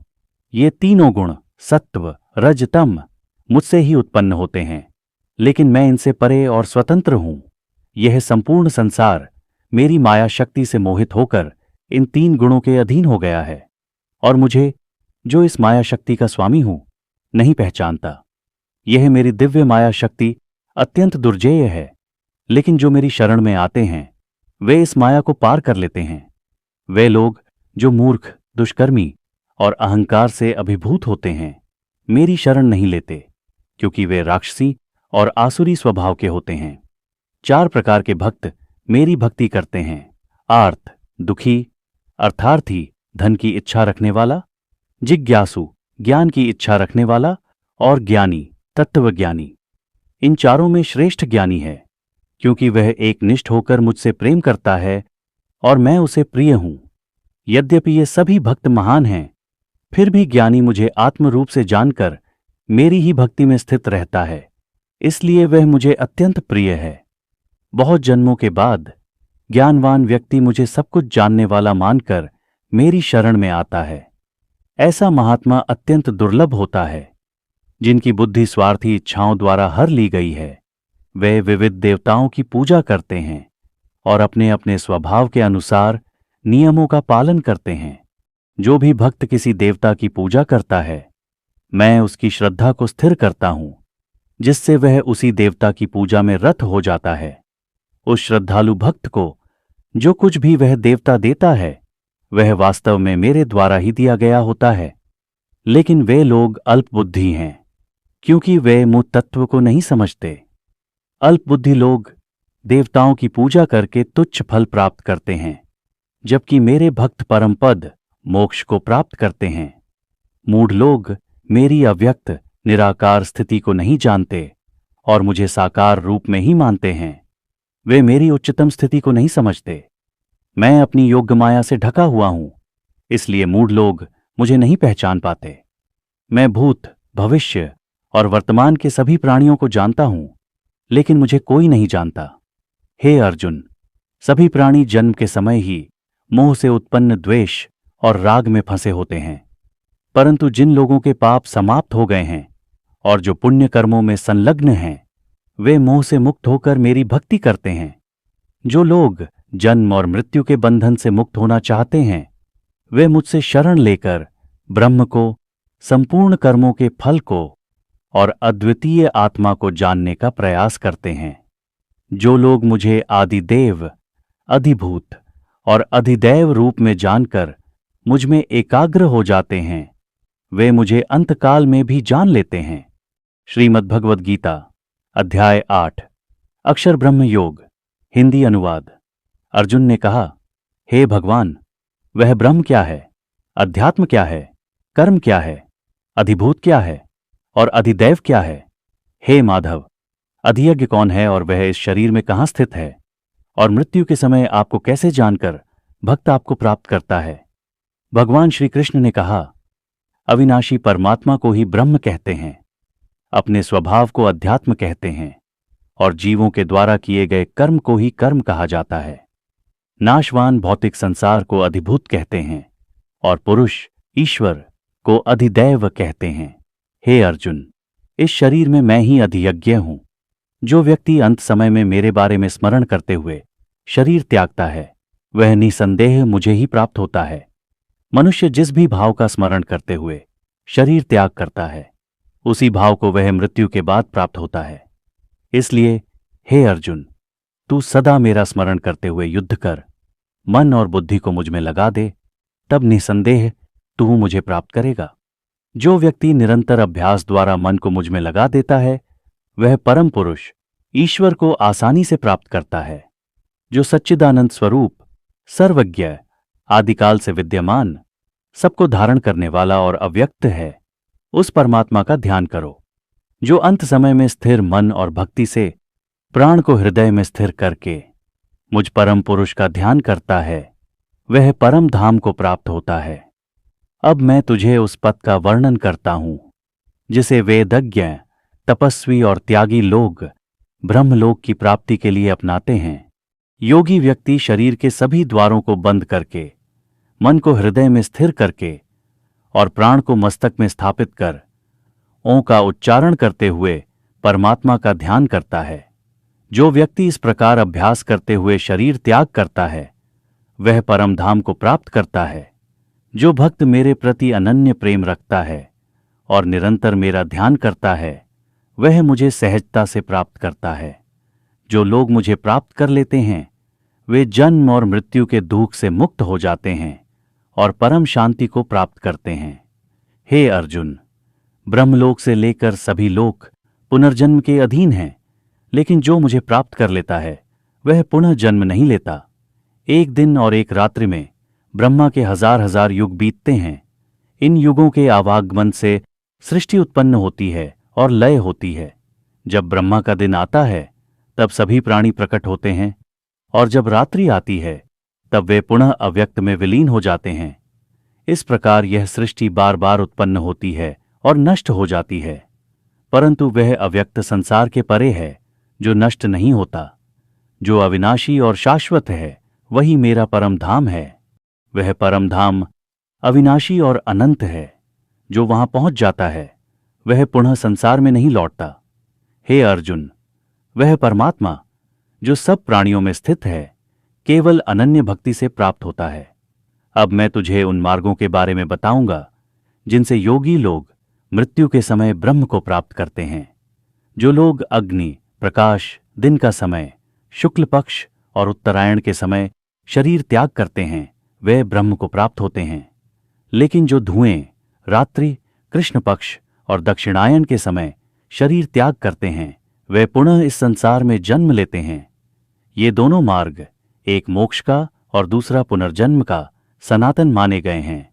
ये तीनों गुण सत्व, रज, तम मुझसे ही उत्पन्न होते हैं, लेकिन मैं इनसे परे और स्वतंत्र हूं। यह संपूर्ण संसार मेरी माया शक्ति से मोहित होकर इन 3 गुणों के अधीन हो गया है, और मुझे, जो इस माया शक्ति का स्वामी हूं, नहीं पहचानता। यह मेरी दिव्य माया शक्ति अत्यंत दुर्जेय है, लेकिन जो मेरी शरण में आते हैं वे इस माया को पार कर लेते हैं। वे लोग जो मूर्ख, दुष्कर्मी और अहंकार से अभिभूत होते हैं, मेरी शरण नहीं लेते, क्योंकि वे राक्षसी और आसुरी स्वभाव के होते हैं। 4 प्रकार के भक्त मेरी भक्ति करते हैं: आर्त, दुखी, अर्थार्थी, धन की इच्छा रखने वाला, जिज्ञासु, ज्ञान की इच्छा रखने वाला, और ज्ञानी, तत्वज्ञानी। इन चारों में श्रेष्ठ ज्ञानी है, क्योंकि वह एक निष्ठ होकर मुझसे प्रेम करता है और मैं उसे प्रिय हूं। यद्यपि ये सभी भक्त महान हैं, फिर भी ज्ञानी मुझे आत्म रूप से जानकर मेरी ही भक्ति में स्थित रहता है, इसलिए वह मुझे अत्यंत प्रिय है। बहुत जन्मों के बाद ज्ञानवान व्यक्ति मुझे सब कुछ जानने वाला मानकर मेरी शरण में आता है। ऐसा महात्मा अत्यंत दुर्लभ होता है। जिनकी बुद्धि स्वार्थी इच्छाओं द्वारा हर ली गई है, वे विविध देवताओं की पूजा करते हैं और अपने अपने स्वभाव के अनुसार नियमों का पालन करते हैं। जो भी भक्त किसी देवता की पूजा करता है, मैं उसकी श्रद्धा को स्थिर करता हूं, जिससे वह उसी देवता की पूजा में रत हो जाता है। उस श्रद्धालु भक्त को जो कुछ भी वह देवता देता है, वह वास्तव में मेरे द्वारा ही दिया गया होता है। लेकिन वे लोग अल्पबुद्धि हैं, क्योंकि वे मूल तत्व को नहीं समझते। अल्पबुद्धि लोग देवताओं की पूजा करके तुच्छ फल प्राप्त करते हैं, जबकि मेरे भक्त परम पद मोक्ष को प्राप्त करते हैं। मूढ़ लोग मेरी अव्यक्त निराकार स्थिति को नहीं जानते और मुझे साकार रूप में ही मानते हैं। वे मेरी उच्चतम स्थिति को नहीं समझते। मैं अपनी योग्य माया से ढका हुआ हूं, इसलिए मूढ़ लोग मुझे नहीं पहचान पाते। मैं भूत, भविष्य और वर्तमान के सभी प्राणियों को जानता हूं, लेकिन मुझे कोई नहीं जानता। हे अर्जुन, सभी प्राणी जन्म के समय ही मोह से उत्पन्न द्वेष और राग में फंसे होते हैं, परंतु जिन लोगों के पाप समाप्त हो गए हैं और जो पुण्य कर्मों में संलग्न हैं, वे मोह से मुक्त होकर मेरी भक्ति करते हैं। जो लोग जन्म और मृत्यु के बंधन से मुक्त होना चाहते हैं, वे मुझसे शरण लेकर ब्रह्म को, संपूर्ण कर्मों के फल को और अद्वितीय आत्मा को जानने का प्रयास करते हैं। जो लोग मुझे आदिदेव, अधिभूत और अधिदैव रूप में जानकर मुझ में एकाग्र हो जाते हैं, वे मुझे अंतकाल में भी जान लेते हैं। श्रीमद् भगवद गीता अध्याय 8 अक्षर ब्रह्म योग। हिंदी अनुवाद। अर्जुन ने कहा, हे भगवान, वह ब्रह्म क्या है, अध्यात्म क्या है, कर्म क्या है, अधिभूत क्या है और अधिदैव क्या है? हे माधव, अधियज्ञ कौन है और वह इस शरीर में कहाँ स्थित है, और मृत्यु के समय आपको कैसे जानकर भक्त आपको प्राप्त करता है? भगवान श्री कृष्ण ने कहा, अविनाशी परमात्मा को ही ब्रह्म कहते हैं, अपने स्वभाव को अध्यात्म कहते हैं और जीवों के द्वारा किए गए कर्म को ही कर्म कहा जाता है। नाशवान भौतिक संसार को अधिभूत कहते हैं और पुरुष ईश्वर को अधिदैव कहते हैं। हे अर्जुन, इस शरीर में मैं ही अधियज्ञ हूं। जो व्यक्ति अंत समय में मेरे बारे में स्मरण करते हुए शरीर त्यागता है, वह निसंदेह मुझे ही प्राप्त होता है। मनुष्य जिस भी भाव का स्मरण करते हुए शरीर त्याग करता है, उसी भाव को वह मृत्यु के बाद प्राप्त होता है। इसलिए हे अर्जुन, तू सदा मेरा स्मरण करते हुए युद्ध कर, मन और बुद्धि को मुझ में लगा दे, तब निसंदेह तू मुझे प्राप्त करेगा। जो व्यक्ति निरंतर अभ्यास द्वारा मन को मुझ में लगा देता है, वह परम पुरुष ईश्वर को आसानी से प्राप्त करता है। जो सच्चिदानंद स्वरूप, सर्वज्ञ, आदिकाल से विद्यमान, सबको धारण करने वाला और अव्यक्त है, उस परमात्मा का ध्यान करो। जो अंत समय में स्थिर मन और भक्ति से प्राण को हृदय में स्थिर करके मुझ परम पुरुष का ध्यान करता है, वह परम धाम को प्राप्त होता है। अब मैं तुझे उस पथ का वर्णन करता हूं जिसे वेदज्ञ, तपस्वी और त्यागी लोग ब्रह्मलोक की प्राप्ति के लिए अपनाते हैं। योगी व्यक्ति शरीर के सभी द्वारों को बंद करके, मन को हृदय में स्थिर करके और प्राण को मस्तक में स्थापित कर ओं का उच्चारण करते हुए परमात्मा का ध्यान करता है। जो व्यक्ति इस प्रकार अभ्यास करते हुए शरीर त्याग करता है, वह परम धाम को प्राप्त करता है। जो भक्त मेरे प्रति अनन्य प्रेम रखता है और निरंतर मेरा ध्यान करता है, वह मुझे सहजता से प्राप्त करता है। जो लोग मुझे प्राप्त कर लेते हैं, वे जन्म और मृत्यु के दुख से मुक्त हो जाते हैं और परम शांति को प्राप्त करते हैं। हे अर्जुन, ब्रह्मलोक से लेकर सभी लोक पुनर्जन्म के अधीन हैं, लेकिन जो मुझे प्राप्त कर लेता है, वह पुनः जन्म नहीं लेता। एक दिन और एक रात्रि में ब्रह्मा के हजार हजार युग बीतते हैं। इन युगों के आवागमन से सृष्टि उत्पन्न होती है और लय होती है। जब ब्रह्मा का दिन आता है, तब सभी प्राणी प्रकट होते हैं, और जब रात्रि आती है, तब वे पुनः अव्यक्त में विलीन हो जाते हैं। इस प्रकार यह सृष्टि बार बार उत्पन्न होती है और नष्ट हो जाती है, परंतु वह अव्यक्त संसार के परे है जो नष्ट नहीं होता। जो अविनाशी और शाश्वत है, वही मेरा परम धाम है। वह परम धाम अविनाशी और अनंत है। जो वहां पहुंच जाता है, वह पुनः संसार में नहीं लौटता। हे अर्जुन, वह परमात्मा जो सब प्राणियों में स्थित है, केवल अनन्य भक्ति से प्राप्त होता है। अब मैं तुझे उन मार्गों के बारे में बताऊंगा जिनसे योगी लोग मृत्यु के समय ब्रह्म को प्राप्त करते हैं। जो लोग अग्नि, प्रकाश, दिन का समय, शुक्ल पक्ष और उत्तरायण के समय शरीर त्याग करते हैं, वे ब्रह्म को प्राप्त होते हैं। लेकिन जो धुएं, रात्रि, कृष्ण पक्ष और दक्षिणायन के समय शरीर त्याग करते हैं, वे पुनः इस संसार में जन्म लेते हैं। ये दोनों मार्ग, एक मोक्ष का और दूसरा पुनर्जन्म का, सनातन माने गए हैं।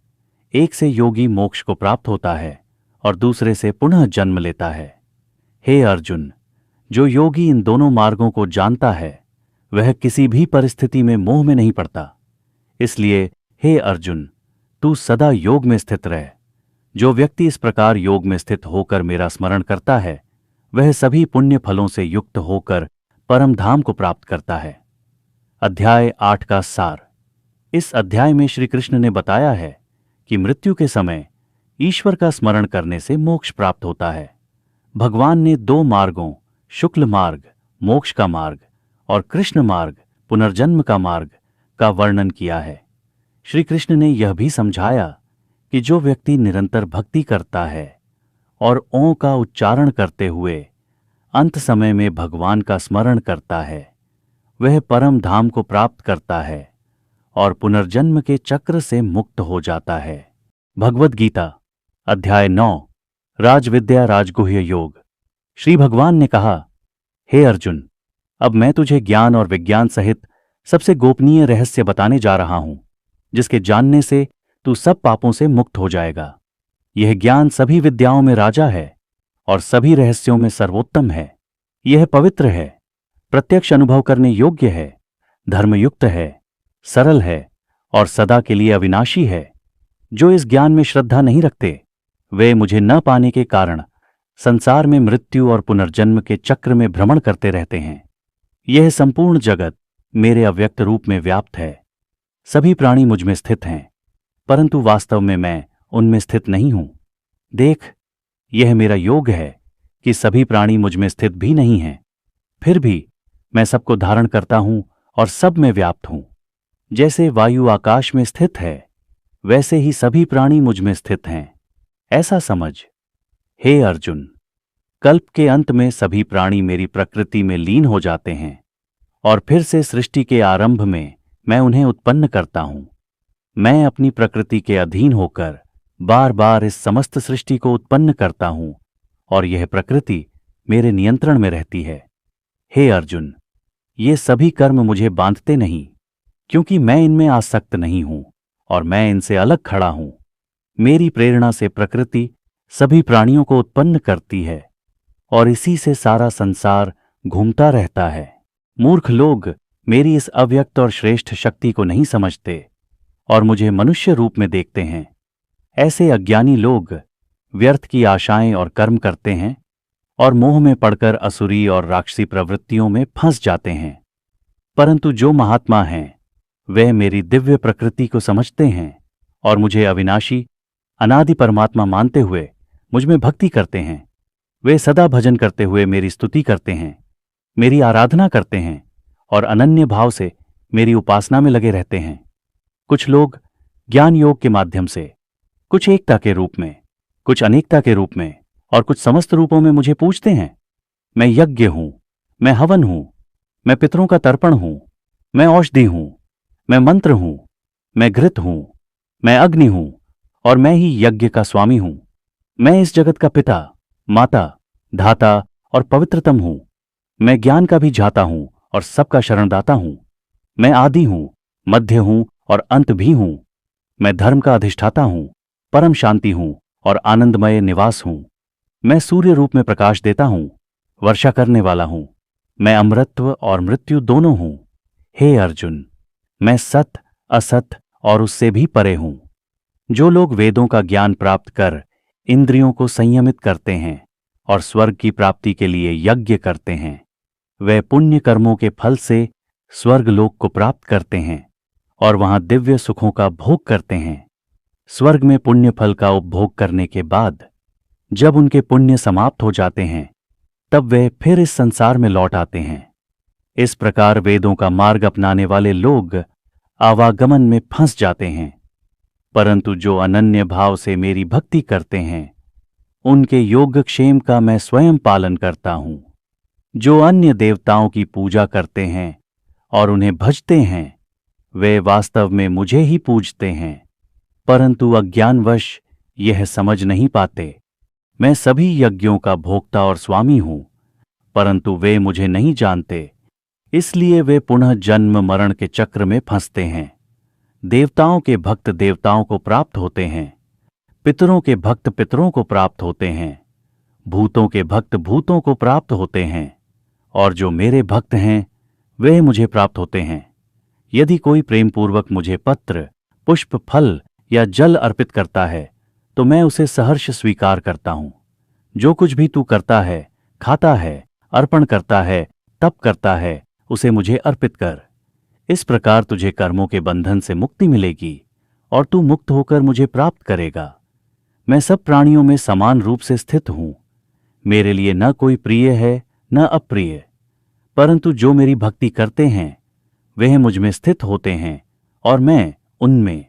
एक से योगी मोक्ष को प्राप्त होता है और दूसरे से पुनः जन्म लेता है। हे अर्जुन, जो योगी इन दोनों मार्गों को जानता है, वह किसी भी परिस्थिति में मोह में नहीं पड़ता। इसलिए हे अर्जुन, तू सदा योग में स्थित रह। जो व्यक्ति इस प्रकार योग में स्थित होकर मेरा स्मरण करता है, वह सभी पुण्य फलों से युक्त होकर परम धाम को प्राप्त करता है। अध्याय 8 का सार। इस अध्याय में श्री कृष्ण ने बताया है कि मृत्यु के समय ईश्वर का स्मरण करने से मोक्ष प्राप्त होता है। भगवान ने 2 मार्गों, शुक्ल मार्ग, मोक्ष का मार्ग, और कृष्ण मार्ग, पुनर्जन्म का मार्ग का वर्णन किया है। श्री कृष्ण ने यह भी समझाया कि जो व्यक्ति निरंतर भक्ति करता है और ओं का उच्चारण करते हुए अंत समय में भगवान का स्मरण करता है, वह परम धाम को प्राप्त करता है और पुनर्जन्म के चक्र से मुक्त हो जाता है। भगवद गीता अध्याय 9, राजविद्या राजगुह्य योग। श्री भगवान ने कहा, हे अर्जुन, अब मैं तुझे ज्ञान और विज्ञान सहित सबसे गोपनीय रहस्य बताने जा रहा हूं, जिसके जानने से तू सब पापों से मुक्त हो जाएगा। यह ज्ञान सभी विद्याओं में राजा है और सभी रहस्यों में सर्वोत्तम है। यह पवित्र है, प्रत्यक्ष अनुभव करने योग्य है, धर्मयुक्त है, सरल है और सदा के लिए अविनाशी है। जो इस ज्ञान में श्रद्धा नहीं रखते, वे मुझे न पाने के कारण संसार में मृत्यु और पुनर्जन्म के चक्र में भ्रमण करते रहते हैं। यह संपूर्ण जगत मेरे अव्यक्त रूप में व्याप्त है। सभी प्राणी मुझ में स्थित हैं, परंतु वास्तव में मैं उनमें स्थित नहीं हूं। देख, यह मेरा योग है कि सभी प्राणी मुझ में स्थित भी नहीं हैं, फिर भी मैं सबको धारण करता हूं और सब में व्याप्त हूं। जैसे वायु आकाश में स्थित है, वैसे ही सभी प्राणी मुझ में स्थित हैं, ऐसा समझ। हे अर्जुन, कल्प के अंत में सभी प्राणी मेरी प्रकृति में लीन हो जाते हैं और फिर से सृष्टि के आरंभ में मैं उन्हें उत्पन्न करता हूं। मैं अपनी प्रकृति के अधीन होकर बार बार इस समस्त सृष्टि को उत्पन्न करता हूं और यह प्रकृति मेरे नियंत्रण में रहती है। हे अर्जुन, ये सभी कर्म मुझे बांधते नहीं, क्योंकि मैं इनमें आसक्त नहीं हूं और मैं इनसे अलग खड़ा हूं। मेरी प्रेरणा से प्रकृति सभी प्राणियों को उत्पन्न करती है और इसी से सारा संसार घूमता रहता है। मूर्ख लोग मेरी इस अव्यक्त और श्रेष्ठ शक्ति को नहीं समझते और मुझे मनुष्य रूप में देखते हैं। ऐसे अज्ञानी लोग व्यर्थ की आशाएं और कर्म करते हैं और मोह में पड़कर असुरी और राक्षसी प्रवृत्तियों में फंस जाते हैं। परंतु जो महात्मा हैं, वे मेरी दिव्य प्रकृति को समझते हैं और मुझे अविनाशी अनादि परमात्मा मानते हुए मुझ में भक्ति करते हैं। वे सदा भजन करते हुए मेरी स्तुति करते हैं, मेरी आराधना करते हैं और अनन्य भाव से मेरी उपासना में लगे रहते हैं। कुछ लोग ज्ञान योग के माध्यम से, कुछ एकता के रूप में, कुछ अनेकता के रूप में और कुछ समस्त रूपों में मुझे पूजते हैं। मैं यज्ञ हूं, मैं हवन हूं, मैं पितरों का तर्पण हूं, मैं औषधि हूं, मैं मंत्र हूं, मैं घृत हूं, मैं अग्नि हूं और मैं ही यज्ञ का स्वामी हूं। मैं इस जगत का पिता, माता, धाता और पवित्रतम हूं। मैं ज्ञान का भी जाता हूं और सबका शरणदाता हूं। मैं आदि हूं, मध्य हूं और अंत भी हूं। मैं धर्म का अधिष्ठाता हूं, परम शांति हूं और आनंदमय निवास हूं। मैं सूर्य रूप में प्रकाश देता हूं, वर्षा करने वाला हूं। मैं अमृतत्व और मृत्यु दोनों हूं। हे अर्जुन, मैं सत, असत और उससे भी परे हूं। जो लोग वेदों का ज्ञान प्राप्त कर इंद्रियों को संयमित करते हैं और स्वर्ग की प्राप्ति के लिए यज्ञ करते हैं, वे पुण्य कर्मों के फल से स्वर्ग लोक को प्राप्त करते हैं और वहां दिव्य सुखों का भोग करते हैं। स्वर्ग में पुण्य फल का उपभोग करने के बाद जब उनके पुण्य समाप्त हो जाते हैं, तब वे फिर इस संसार में लौट आते हैं। इस प्रकार वेदों का मार्ग अपनाने वाले लोग आवागमन में फंस जाते हैं, परंतु जो अनन्य भाव से मेरी भक्ति करते हैं, उनके योगक्षेम का मैं स्वयं पालन करता हूं। जो अन्य देवताओं की पूजा करते हैं और उन्हें भजते हैं, वे वास्तव में मुझे ही पूजते हैं, परंतु अज्ञानवश यह समझ नहीं पाते। मैं सभी यज्ञों का भोक्ता और स्वामी हूं, परंतु वे मुझे नहीं जानते, इसलिए वे पुनः जन्म मरण के चक्र में फंसते हैं। देवताओं के भक्त देवताओं को प्राप्त होते हैं, पितरों के भक्त पितरों को प्राप्त होते हैं, भूतों के भक्त भूतों को प्राप्त होते हैं, और जो मेरे भक्त हैं वे मुझे प्राप्त होते हैं। यदि कोई प्रेमपूर्वक मुझे पत्र, पुष्प, फल या जल अर्पित करता है, तो मैं उसे सहर्ष स्वीकार करता हूं। जो कुछ भी तू करता है, खाता है, अर्पण करता है, तप करता है, उसे मुझे अर्पित कर। इस प्रकार तुझे कर्मों के बंधन से मुक्ति मिलेगी और तू मुक्त होकर मुझे प्राप्त करेगा। मैं सब प्राणियों में समान रूप से स्थित हूं। मेरे लिए न कोई प्रिय है न अप्रिय, परंतु जो मेरी भक्ति करते हैं वे मुझ में स्थित होते हैं और मैं उनमें।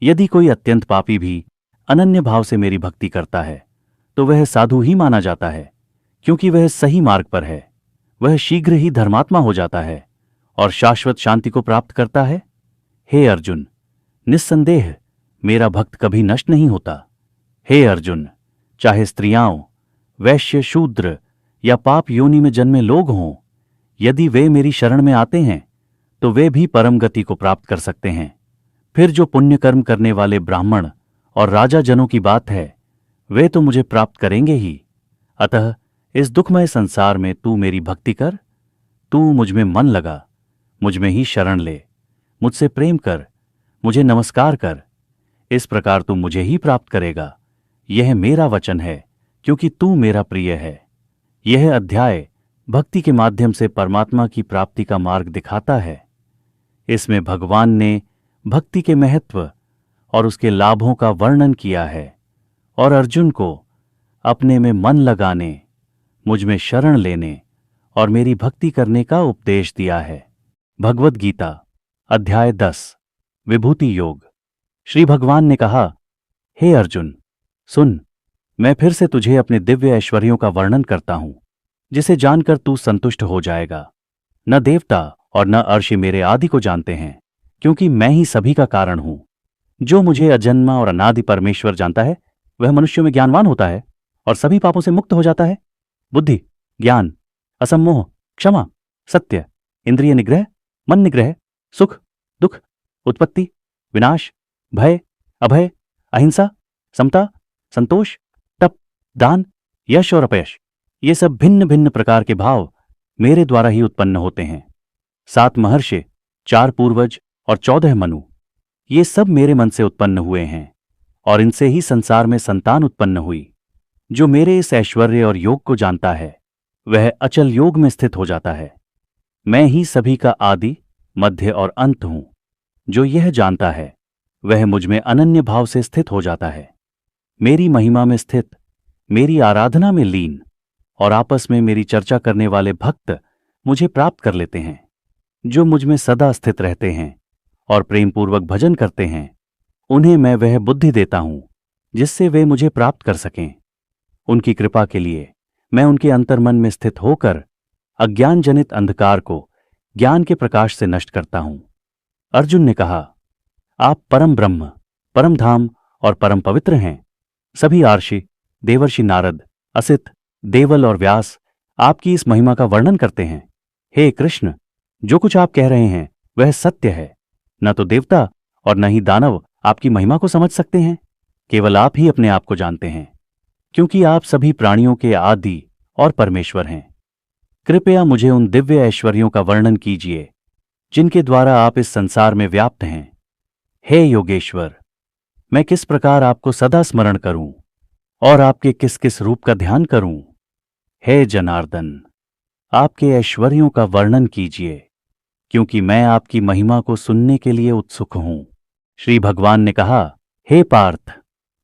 यदि कोई अत्यंत पापी भी अनन्य भाव से मेरी भक्ति करता है, तो वह साधु ही माना जाता है, क्योंकि वह सही मार्ग पर है। वह शीघ्र ही धर्मात्मा हो जाता है और शाश्वत शांति को प्राप्त करता है। हे अर्जुन, निस्संदेह मेरा भक्त कभी नष्ट नहीं होता। हे अर्जुन, चाहे स्त्रियां, वैश्य, शूद्र या पाप योनि में जन्मे लोग हों यदि वे मेरी शरण में आते हैं तो वे भी परम गति को प्राप्त कर सकते हैं। फिर जो पुण्य कर्म करने वाले ब्राह्मण और राजा जनों की बात है, वे तो मुझे प्राप्त करेंगे ही। अतः इस दुखमय संसार में तू मेरी भक्ति कर, तू मुझ में मन लगा, मुझ में ही शरण ले, मुझसे प्रेम कर, मुझे नमस्कार कर। इस प्रकार तू मुझे ही प्राप्त करेगा। यह मेरा वचन है, क्योंकि तू मेरा प्रिय है। यह अध्याय भक्ति के माध्यम से परमात्मा की प्राप्ति का मार्ग दिखाता है। इसमें भगवान ने भक्ति के महत्व और उसके लाभों का वर्णन किया है और अर्जुन को अपने में मन लगाने, मुझ में शरण लेने और मेरी भक्ति करने का उपदेश दिया है। भगवद गीता अध्याय 10 विभूति योग। श्री भगवान ने कहा, हे अर्जुन, सुन, मैं फिर से तुझे अपने दिव्य ऐश्वर्यों का वर्णन करता हूं, जिसे जानकर तू संतुष्ट हो जाएगा। न देवता और न अर्षि मेरे आदि को जानते हैं, क्योंकि मैं ही सभी का कारण हूं। जो मुझे अजन्मा और अनादि परमेश्वर जानता है, वह मनुष्यों में ज्ञानवान होता है और सभी पापों से मुक्त हो जाता है। बुद्धि, ज्ञान, असम्मोह, क्षमा, सत्य, इंद्रिय निग्रह, मन निग्रह, सुख, दुख, उत्पत्ति, विनाश, भय, अभय, अहिंसा, समता, संतोष, तप, दान, यश और अपयश, ये सब भिन्न भिन्न प्रकार के भाव मेरे द्वारा ही उत्पन्न होते हैं। 7 महर्षि, 4 पूर्वज और 14 मनु, ये सब मेरे मन से उत्पन्न हुए हैं और इनसे ही संसार में संतान उत्पन्न हुई। जो मेरे इस ऐश्वर्य और योग को जानता है, वह अचल योग में स्थित हो जाता है। मैं ही सभी का आदि, मध्य और अंत हूं। जो यह जानता है, वह मुझ में अनन्य भाव से स्थित हो जाता है। मेरी महिमा में स्थित, मेरी आराधना में लीन और आपस में मेरी चर्चा करने वाले भक्त मुझे प्राप्त कर लेते हैं। जो मुझ में सदा स्थित रहते हैं और प्रेमपूर्वक भजन करते हैं, उन्हें मैं वह बुद्धि देता हूं जिससे वे मुझे प्राप्त कर सकें। उनकी कृपा के लिए मैं उनके अंतर्मन में स्थित होकर अज्ञान जनित अंधकार को ज्ञान के प्रकाश से नष्ट करता हूं। अर्जुन ने कहा, आप परम ब्रह्म, परम धाम और परम पवित्र हैं। सभी आर्षि, देवर्षि नारद, असित, देवल और व्यास आपकी इस महिमा का वर्णन करते हैं। हे कृष्ण, जो कुछ आप कह रहे हैं वह सत्य है। न तो देवता और न ही दानव आपकी महिमा को समझ सकते हैं। केवल आप ही अपने आप को जानते हैं, क्योंकि आप सभी प्राणियों के आदि और परमेश्वर हैं। कृपया मुझे उन दिव्य ऐश्वर्यों का वर्णन कीजिए जिनके द्वारा आप इस संसार में व्याप्त हैं। हे योगेश्वर, मैं किस प्रकार आपको सदा स्मरण करूं और आपके किस किस रूप का ध्यान करूं। हे जनार्दन, आपके ऐश्वर्यों का वर्णन कीजिए, क्योंकि मैं आपकी महिमा को सुनने के लिए उत्सुक हूं। श्री भगवान ने कहा, हे पार्थ,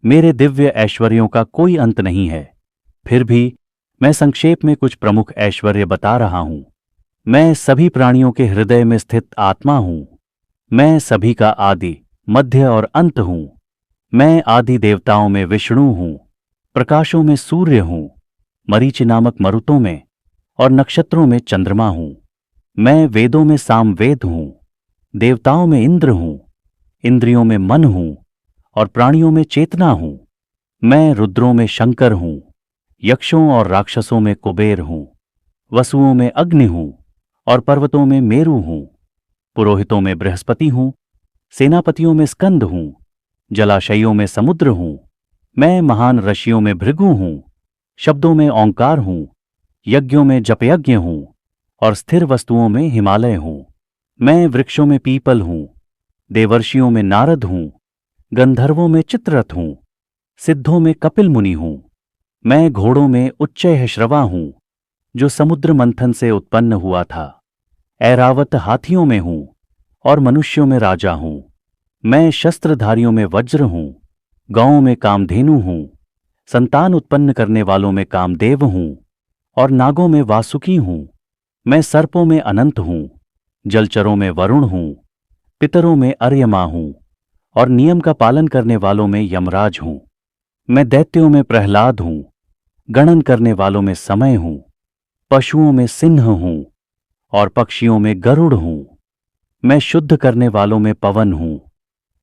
मेरे दिव्य ऐश्वर्यों का कोई अंत नहीं है। फिर भी मैं संक्षेप में कुछ प्रमुख ऐश्वर्य बता रहा हूं। मैं सभी प्राणियों के हृदय में स्थित आत्मा हूं। मैं सभी का आदि, मध्य और अंत हूं। मैं आदि देवताओं में विष्णु हूं, प्रकाशों में सूर्य हूं, मरीचि नामक मरुतों में और नक्षत्रों में चंद्रमा हूं। मैं वेदों में सामवेद हूं, देवताओं में इंद्र हूं, इंद्रियों में मन हूं और प्राणियों में चेतना हूं। मैं रुद्रों में शंकर हूं, यक्षों और राक्षसों में कुबेर हूं, वसुओं में अग्नि हूं और पर्वतों में मेरु हूं। पुरोहितों में बृहस्पति हूं, सेनापतियों में स्कंद हूं, जलाशयों में समुद्र हूं। मैं महान ऋषियों में भृगु हूं, शब्दों में ओंकार हूं, यज्ञों में जपयज्ञ हूं और स्थिर वस्तुओं में हिमालय हूं। मैं वृक्षों में पीपल हूं, देवर्षियों में नारद हूं, गंधर्वों में चित्ररथ हूं, सिद्धों में कपिल मुनि हूं। मैं घोड़ों में उच्चैःश्रवा हूं, जो समुद्र मंथन से उत्पन्न हुआ था। ऐरावत हाथियों में हूं और मनुष्यों में राजा हूं। मैं शस्त्रधारियों में वज्र हूं, गौओं में कामधेनु हूं, संतान उत्पन्न करने वालों में कामदेव हूं और नागों में वासुकी हूं। मैं सर्पों में अनंत हूं, जलचरों में वरुण हूं, पितरों में अर्यमा हूं और नियम का पालन करने वालों में यमराज हूं। मैं दैत्यों में प्रहलाद हूं, गणन करने वालों में समय हूं, पशुओं में सिंह हूं और पक्षियों में गरुड़ हूं। मैं शुद्ध करने वालों में पवन हूं,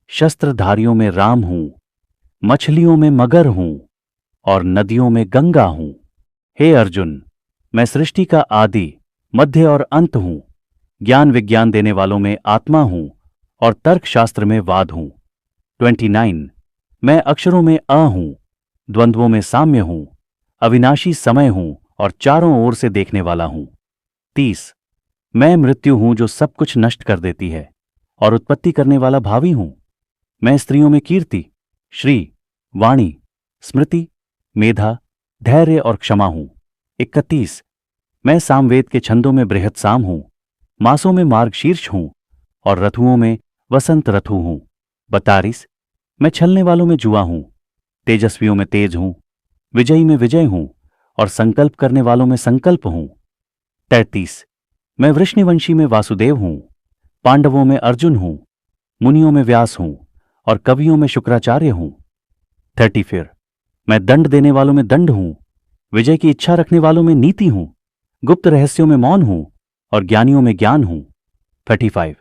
शस्त्रधारियों में राम हूं, मछलियों में मगर हूं और नदियों में गंगा हूं। हे अर्जुन, मैं सृष्टि का आदि मध्य और अंत हूं, ज्ञान विज्ञान देने वालों में आत्मा हूं और तर्कशास्त्र में वाद हूं। 29 मैं अक्षरों में अ हूं, द्वंद्वों में साम्य हूं, अविनाशी समय हूं और चारों ओर से देखने वाला हूं। 30 मैं मृत्यु हूं जो सब कुछ नष्ट कर देती है और उत्पत्ति करने वाला भावी हूं। मैं स्त्रियों में कीर्ति, श्री, वाणी, स्मृति, मेधा, धैर्य और क्षमा हूं। 31 मैं सामवेद के छंदों में बृहत साम हूं, मासों में मार्गशीर्ष हूं और रथुओं में वसंत रथु हूं। 32 मैं छलने वालों में जुआ हूं, तेजस्वियों में तेज हूं, विजयी में विजय हूं और संकल्प करने वालों में संकल्प हूं। 33 मैं वृष्णिवंशी में वासुदेव हूं, पांडवों में अर्जुन हूं, मुनियों में व्यास हूं और कवियों में शुक्राचार्य हूं। 34 मैं दंड देने वालों में दंड हूं, विजय की इच्छा रखने वालों में नीति हूं, गुप्त रहस्यों में मौन हूं और ज्ञानियों में ज्ञान हूं। 35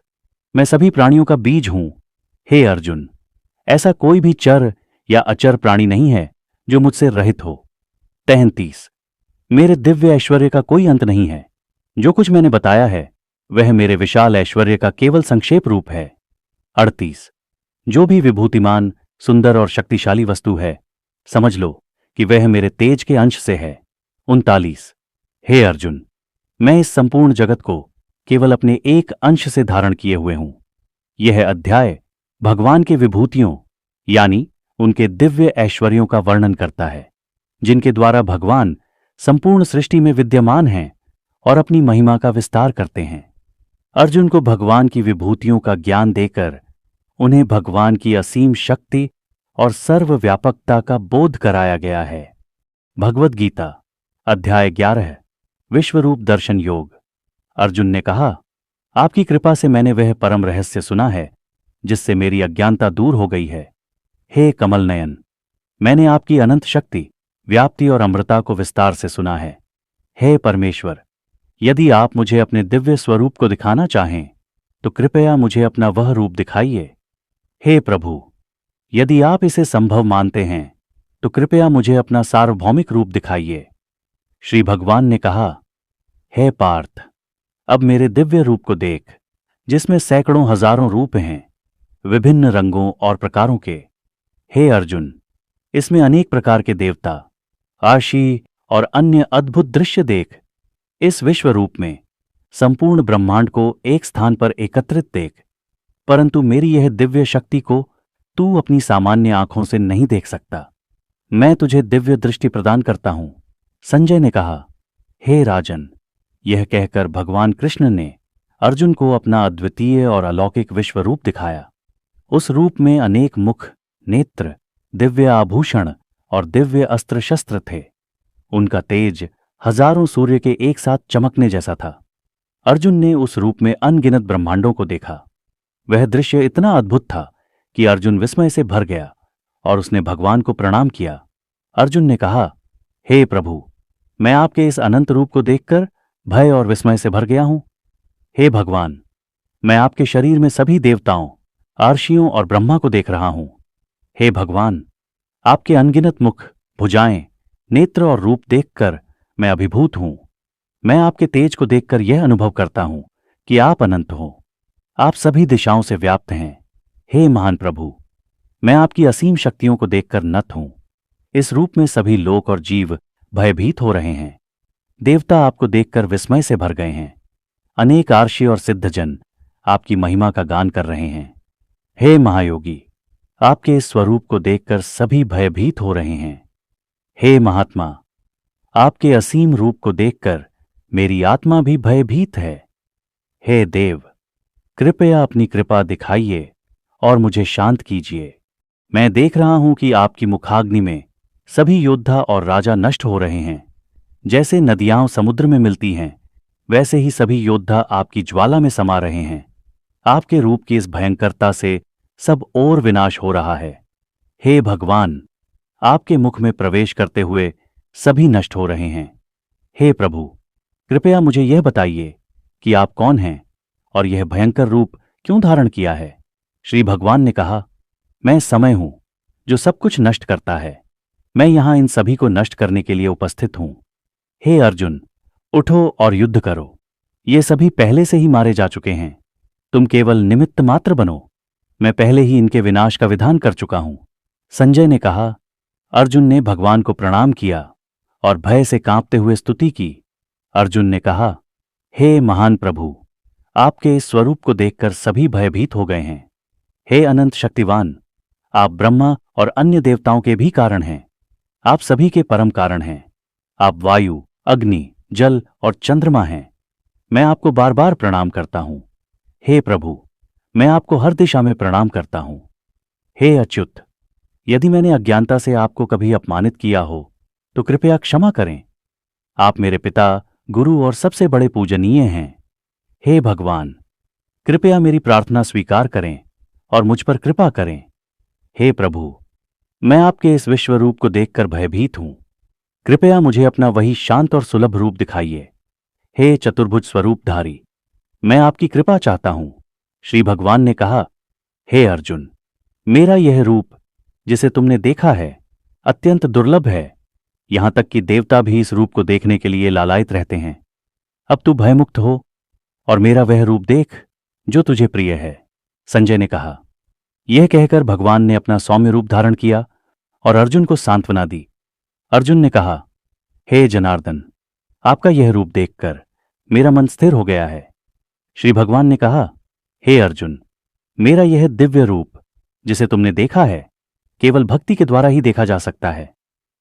मैं सभी प्राणियों का बीज हूं। हे अर्जुन, ऐसा कोई भी चर या अचर प्राणी नहीं है जो मुझसे रहित हो। 33 मेरे दिव्य ऐश्वर्य का कोई अंत नहीं है। जो कुछ मैंने बताया है वह मेरे विशाल ऐश्वर्य का केवल संक्षेप रूप है। 38 जो भी विभूतिमान, सुंदर और शक्तिशाली वस्तु है, समझ लो कि वह मेरे तेज के अंश से है। 39 हे अर्जुन, मैं इस संपूर्ण जगत को केवल अपने एक अंश से धारण किए हुए हूं। यह अध्याय भगवान के विभूतियों यानी उनके दिव्य ऐश्वर्यों का वर्णन करता है, जिनके द्वारा भगवान संपूर्ण सृष्टि में विद्यमान हैं और अपनी महिमा का विस्तार करते हैं। अर्जुन को भगवान की विभूतियों का ज्ञान देकर उन्हें भगवान की असीम शक्ति और सर्वव्यापकता का बोध कराया गया है। भगवद गीता अध्याय 11 विश्वरूप दर्शन योग। अर्जुन ने कहा, आपकी कृपा से मैंने वह परम रहस्य सुना है जिससे मेरी अज्ञानता दूर हो गई है। हे कमल नयन, मैंने आपकी अनंत शक्ति, व्याप्ति और अमृता को विस्तार से सुना है। हे परमेश्वर, यदि आप मुझे अपने दिव्य स्वरूप को दिखाना चाहें तो कृपया मुझे अपना वह रूप दिखाइए। हे प्रभु, यदि आप इसे संभव मानते हैं तो कृपया मुझे अपना सार्वभौमिक रूप दिखाइए। श्री भगवान ने कहा, हे पार्थ, अब मेरे दिव्य रूप को देख, जिसमें सैकड़ों हजारों रूप हैं, विभिन्न रंगों और प्रकारों के। हे अर्जुन, इसमें अनेक प्रकार के देवता, आशी और अन्य अद्भुत दृश्य देख। इस विश्व रूप में संपूर्ण ब्रह्मांड को एक स्थान पर एकत्रित देख, परंतु मेरी यह दिव्य शक्ति को तू अपनी सामान्य आंखों से नहीं देख सकता। मैं तुझे दिव्य दृष्टि प्रदान करता हूं। संजय ने कहा, हे राजन, यह कहकर भगवान कृष्ण ने अर्जुन को अपना अद्वितीय और अलौकिक विश्व रूप दिखाया। उस रूप में अनेक मुख, नेत्र, दिव्य आभूषण और दिव्य अस्त्र शस्त्र थे। उनका तेज हजारों सूर्य के एक साथ चमकने जैसा था। अर्जुन ने उस रूप में अनगिनत ब्रह्मांडों को देखा। वह दृश्य इतना अद्भुत था कि अर्जुन विस्मय से भर गया और उसने भगवान को प्रणाम किया। अर्जुन ने कहा, हे प्रभु, मैं आपके इस अनंत रूप को देखकर भय और विस्मय से भर गया हूं। हे भगवान, मैं आपके शरीर में सभी देवताओं, आर्षियों और ब्रह्मा को देख रहा हूं। हे भगवान, आपके अनगिनत मुख, भुजाएं, नेत्र और रूप देखकर मैं अभिभूत हूं। मैं आपके तेज को देखकर यह अनुभव करता हूं कि आप अनंत हो। आप सभी दिशाओं से व्याप्त हैं। हे महान प्रभु, मैं आपकी असीम शक्तियों को देखकर नत हूं। इस रूप में सभी लोक और जीव भयभीत हो रहे हैं। देवता आपको देखकर विस्मय से भर गए हैं। अनेक आर्षि और सिद्धजन आपकी महिमा का गान कर रहे हैं। हे महायोगी, आपके इस स्वरूप को देखकर सभी भयभीत हो रहे हैं। हे महात्मा, आपके असीम रूप को देखकर मेरी आत्मा भी भयभीत है। हे देव, कृपया अपनी कृपा दिखाइए और मुझे शांत कीजिए। मैं देख रहा हूं कि आपकी मुखाग्नि में सभी योद्धा और राजा नष्ट हो रहे हैं। जैसे नदियां समुद्र में मिलती हैं, वैसे ही सभी योद्धा आपकी ज्वाला में समा रहे हैं। आपके रूप की इस भयंकरता से सब और विनाश हो रहा है। हे भगवान, आपके मुख में प्रवेश करते हुए सभी नष्ट हो रहे हैं। हे प्रभु, कृपया मुझे यह बताइए कि आप कौन हैं और यह भयंकर रूप क्यों धारण किया है। श्री भगवान ने कहा, मैं समय हूं जो सब कुछ नष्ट करता है। मैं यहां इन सभी को नष्ट करने के लिए उपस्थित हूं। हे अर्जुन, उठो और युद्ध करो। ये सभी पहले से ही मारे जा चुके हैं। तुम केवल निमित्त मात्र बनो। मैं पहले ही इनके विनाश का विधान कर चुका हूं। संजय ने कहा। अर्जुन ने भगवान को प्रणाम किया और भय से कांपते हुए स्तुति की। अर्जुन ने कहा, हे महान प्रभु, आपके इस स्वरूप को देखकर सभी भयभीत हो गए हैं। हे अनंत शक्तिवान, आप ब्रह्मा और अन्य देवताओं के भी कारण हैं। आप सभी के परम कारण हैं। आप वायु, अग्नि, जल और चंद्रमा हैं। मैं आपको बार बार प्रणाम करता हूं। हे प्रभु, मैं आपको हर दिशा में प्रणाम करता हूं। हे अच्युत, यदि मैंने अज्ञानता से आपको कभी अपमानित किया हो तो कृपया क्षमा करें। आप मेरे पिता, गुरु और सबसे बड़े पूजनीय हैं। हे भगवान, कृपया मेरी प्रार्थना स्वीकार करें और मुझ पर कृपा करें। हे प्रभु, मैं आपके इस विश्व रूप को देखकर भयभीत हूं। कृपया मुझे अपना वही शांत और सुलभ रूप दिखाइए। हे चतुर्भुज स्वरूपधारी, मैं आपकी कृपा चाहता हूं। श्री भगवान ने कहा, हे अर्जुन, मेरा यह रूप जिसे तुमने देखा है अत्यंत दुर्लभ है। यहां तक कि देवता भी इस रूप को देखने के लिए लालायित रहते हैं। अब तू भयमुक्त हो और मेरा वह रूप देख जो तुझे प्रिय है। संजय ने कहा। यह कहकर भगवान ने अपना सौम्य रूप धारण किया और अर्जुन को सांत्वना दी। अर्जुन ने कहा, हे जनार्दन, आपका यह रूप देखकर मेरा मन स्थिर हो गया है। श्री भगवान ने कहा, हे अर्जुन, मेरा यह दिव्य रूप जिसे तुमने देखा है केवल भक्ति के द्वारा ही देखा जा सकता है।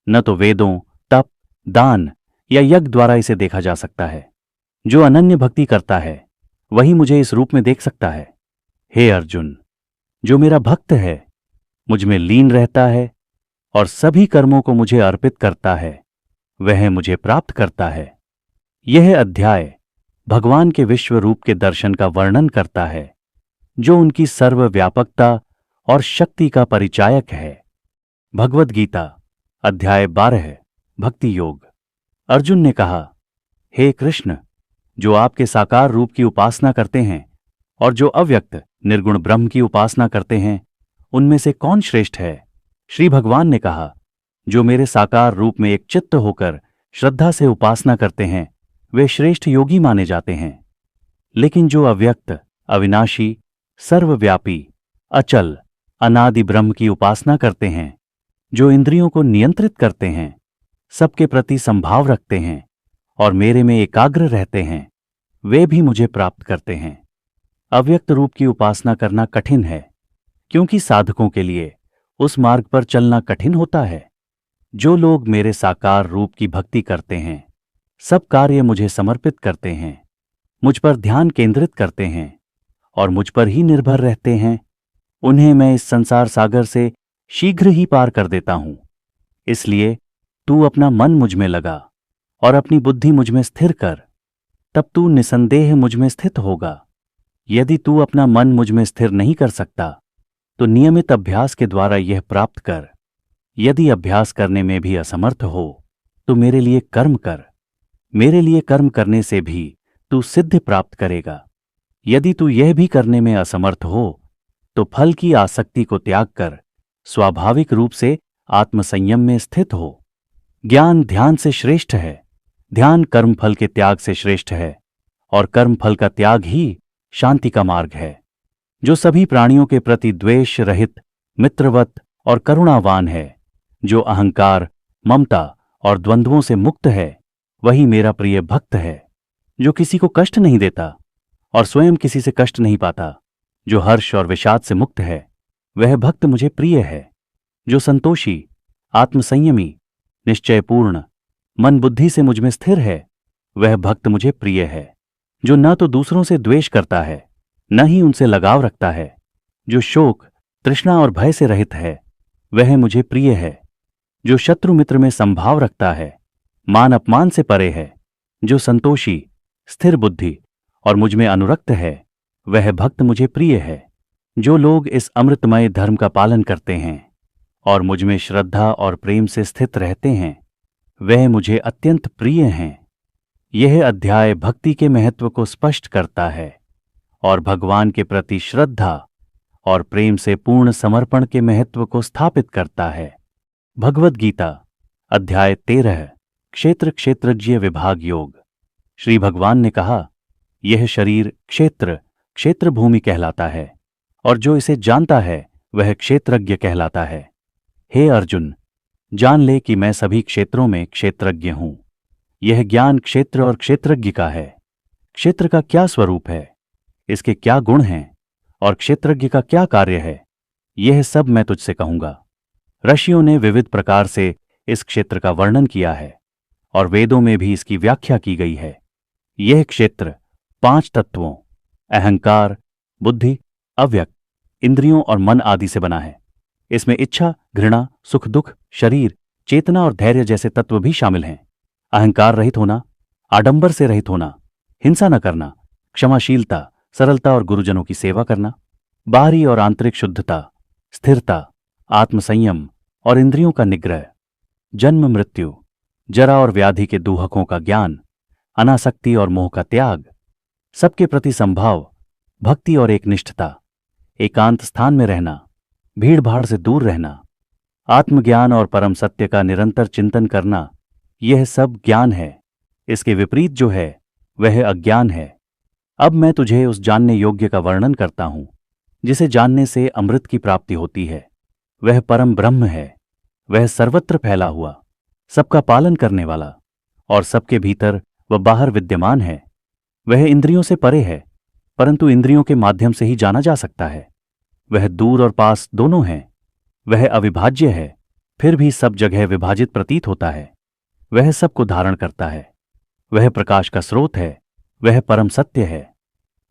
न तो वेदों, तप, दान या यज्ञ द्वारा इसे देखा जा सकता है। जो अनन्य भक्ति करता है वही मुझे इस रूप में देख सकता है। हे अर्जुन, जो मेरा भक्त है, मुझ में लीन रहता है और सभी कर्मों को मुझे अर्पित करता है, वह मुझे प्राप्त करता है। यह अध्याय भगवान के विश्व रूप के दर्शन का वर्णन करता है, जो उनकी सर्वव्यापकता और शक्ति का परिचायक है। भगवद गीता अध्याय 12 भक्ति योग। अर्जुन ने कहा, हे कृष्ण, जो आपके साकार रूप की उपासना करते हैं और जो अव्यक्त निर्गुण ब्रह्म की उपासना करते हैं, उनमें से कौन श्रेष्ठ है? श्री भगवान ने कहा, जो मेरे साकार रूप में एक चित्त होकर श्रद्धा से उपासना करते हैं वे श्रेष्ठ योगी माने जाते हैं। लेकिन जो अव्यक्त, अविनाशी, सर्वव्यापी, अचल, अनादि ब्रह्म की उपासना करते हैं, जो इंद्रियों को नियंत्रित करते हैं, सबके प्रति संभाव रखते हैं और मेरे में एकाग्र रहते हैं, वे भी मुझे प्राप्त करते हैं। अव्यक्त रूप की उपासना करना कठिन है, क्योंकि साधकों के लिए उस मार्ग पर चलना कठिन होता है। जो लोग मेरे साकार रूप की भक्ति करते हैं, सब कार्य मुझे समर्पित करते हैं, मुझ पर ध्यान केंद्रित करते हैं और मुझ पर ही निर्भर रहते हैं, उन्हें मैं इस संसार सागर से शीघ्र ही पार कर देता हूं। इसलिए तू अपना मन मुझ में लगा और अपनी बुद्धि मुझ में स्थिर कर, तब तू निसंदेह मुझ में स्थित होगा। यदि तू अपना मन मुझ में स्थिर नहीं कर सकता तो नियमित अभ्यास के द्वारा यह प्राप्त कर। यदि अभ्यास करने में भी असमर्थ हो तो मेरे लिए कर्म कर। मेरे लिए कर्म करने से भी तू सिद्धि प्राप्त करेगा। यदि तू यह भी करने में असमर्थ हो तो फल की आसक्ति को त्याग कर स्वाभाविक रूप से आत्मसंयम में स्थित हो। ज्ञान ध्यान से श्रेष्ठ है, ध्यान कर्म फल के त्याग से श्रेष्ठ है और कर्म फल का त्याग ही शांति का मार्ग है। जो सभी प्राणियों के प्रति द्वेष रहित, मित्रवत और करुणावान है, जो अहंकार, ममता और द्वंद्वों से मुक्त है, वही मेरा प्रिय भक्त है। जो किसी को कष्ट नहीं देता और स्वयं किसी से कष्ट नहीं पाता, जो हर्ष और विषाद से मुक्त है, वह भक्त मुझे प्रिय है। जो संतोषी, आत्मसंयमी, निश्चयपूर्ण, मन बुद्धि से मुझ में स्थिर है, वह भक्त मुझे प्रिय है। जो न तो दूसरों से द्वेष करता है, न ही उनसे लगाव रखता है, जो शोक, तृष्णा और भय से रहित है, वह मुझे प्रिय है। जो शत्रु मित्र में संभाव रखता है, मान अपमान से परे है, जो संतोषी, स्थिर बुद्धि और मुझ में अनुरक्त है, वह भक्त मुझे प्रिय है। जो लोग इस अमृतमय धर्म का पालन करते हैं और मुझ में श्रद्धा और प्रेम से स्थित रहते हैं, वह मुझे अत्यंत प्रिय हैं। यह अध्याय भक्ति के महत्व को स्पष्ट करता है और भगवान के प्रति श्रद्धा और प्रेम से पूर्ण समर्पण के महत्व को स्थापित करता है। भगवद गीता अध्याय 13 क्षेत्र क्षेत्रज्ञ विभाग योग। श्री भगवान ने कहा, यह शरीर क्षेत्र, क्षेत्र भूमि कहलाता है, और जो इसे जानता है वह क्षेत्रज्ञ कहलाता है। हे अर्जुन, जान ले कि मैं सभी क्षेत्रों में क्षेत्रज्ञ हूं। यह ज्ञान क्षेत्र और क्षेत्रज्ञ का है। क्षेत्र का क्या स्वरूप है, इसके क्या गुण हैं, और क्षेत्रज्ञ का क्या कार्य है, यह सब मैं तुझसे कहूंगा। ऋषियों ने विविध प्रकार से इस क्षेत्र का वर्णन किया है और वेदों में भी इसकी व्याख्या की गई है। यह क्षेत्र 5 तत्वों अहंकार, बुद्धि, अव्यक्त, इंद्रियों और मन आदि से बना है। इसमें इच्छा, घृणा, सुख दुख, शरीर, चेतना और धैर्य जैसे तत्व भी शामिल हैं। अहंकार रहित होना, आडंबर से रहित होना, हिंसा न करना, क्षमाशीलता, सरलता और गुरुजनों की सेवा करना, बाहरी और आंतरिक शुद्धता, स्थिरता, आत्मसंयम और इंद्रियों का निग्रह, जन्म मृत्यु, जरा और व्याधि के दूहकों का ज्ञान, अनासक्ति और मोह का त्याग, सबके प्रति संभाव, भक्ति और एकनिष्ठता, एकांत स्थान में रहना, भीड़ भाड़ से दूर रहना, आत्मज्ञान और परम सत्य का निरंतर चिंतन करना, यह सब ज्ञान है। इसके विपरीत जो है वह अज्ञान है। अब मैं तुझे उस जानने योग्य का वर्णन करता हूं जिसे जानने से अमृत की प्राप्ति होती है। वह परम ब्रह्म है। वह सर्वत्र फैला हुआ, सबका पालन करने वाला और सबके भीतर व बाहर विद्यमान है। वह इंद्रियों से परे है, परंतु इंद्रियों के माध्यम से ही जाना जा सकता है। वह दूर और पास दोनों है। वह अविभाज्य है, फिर भी सब जगह विभाजित प्रतीत होता है। वह सबको धारण करता है। वह प्रकाश का स्रोत है। वह परम सत्य है।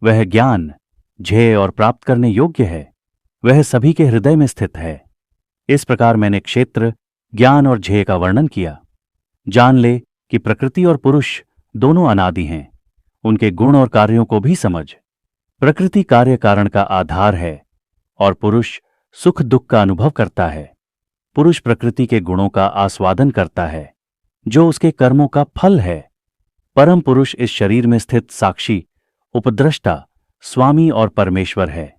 वह ज्ञान, झेय और प्राप्त करने योग्य है। वह सभी के हृदय में स्थित है। इस प्रकार मैंने क्षेत्र, ज्ञान और झेय का वर्णन किया। जान ले कि प्रकृति और पुरुष दोनों अनादि हैं। उनके गुण और कार्यों को भी समझ। प्रकृति कार्य कारण का आधार है और पुरुष सुख दुख का अनुभव करता है। पुरुष प्रकृति के गुणों का आस्वादन करता है जो उसके कर्मों का फल है। परम पुरुष इस शरीर में स्थित साक्षी, उपद्रष्टा, स्वामी और परमेश्वर है।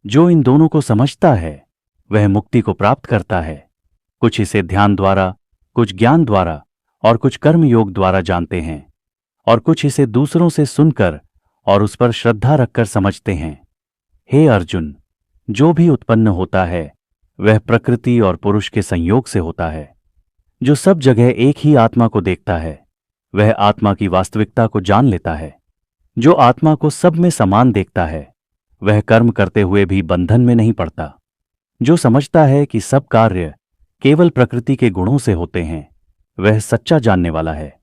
जो इन दोनों को समझता है वह मुक्ति को प्राप्त करता है। कुछ इसे ध्यान द्वारा, कुछ ज्ञान द्वारा और कुछ कर्म योग द्वारा जानते हैं, और कुछ इसे दूसरों से सुनकर और उस पर श्रद्धा रखकर समझते हैं। हे अर्जुन, जो भी उत्पन्न होता है वह प्रकृति और पुरुष के संयोग से होता है। जो सब जगह एक ही आत्मा को देखता है वह आत्मा की वास्तविकता को जान लेता है। जो आत्मा को सब में समान देखता है वह कर्म करते हुए भी बंधन में नहीं पड़ता। जो समझता है कि सब कार्य केवल प्रकृति के गुणों से होते हैं वह सच्चा जानने वाला है।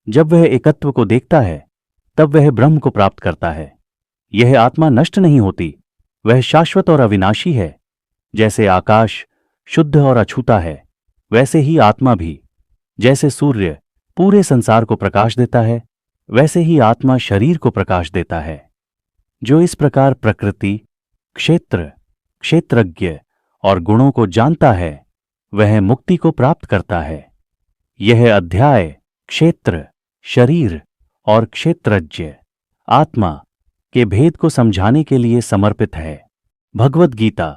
जब वह एकत्व को देखता है तब वह ब्रह्म को प्राप्त करता है। यह आत्मा नष्ट नहीं होती, वह शाश्वत और अविनाशी है। जैसे आकाश शुद्ध और अछूता है वैसे ही आत्मा भी। जैसे सूर्य पूरे संसार को प्रकाश देता है वैसे ही आत्मा शरीर को प्रकाश देता है। जो इस प्रकार प्रकृति, क्षेत्र, क्षेत्रज्ञ और गुणों को जानता है वह मुक्ति को प्राप्त करता है। यह अध्याय क्षेत्र, शरीर और क्षेत्रज्ञ, आत्मा के भेद को समझाने के लिए समर्पित है। भगवद गीता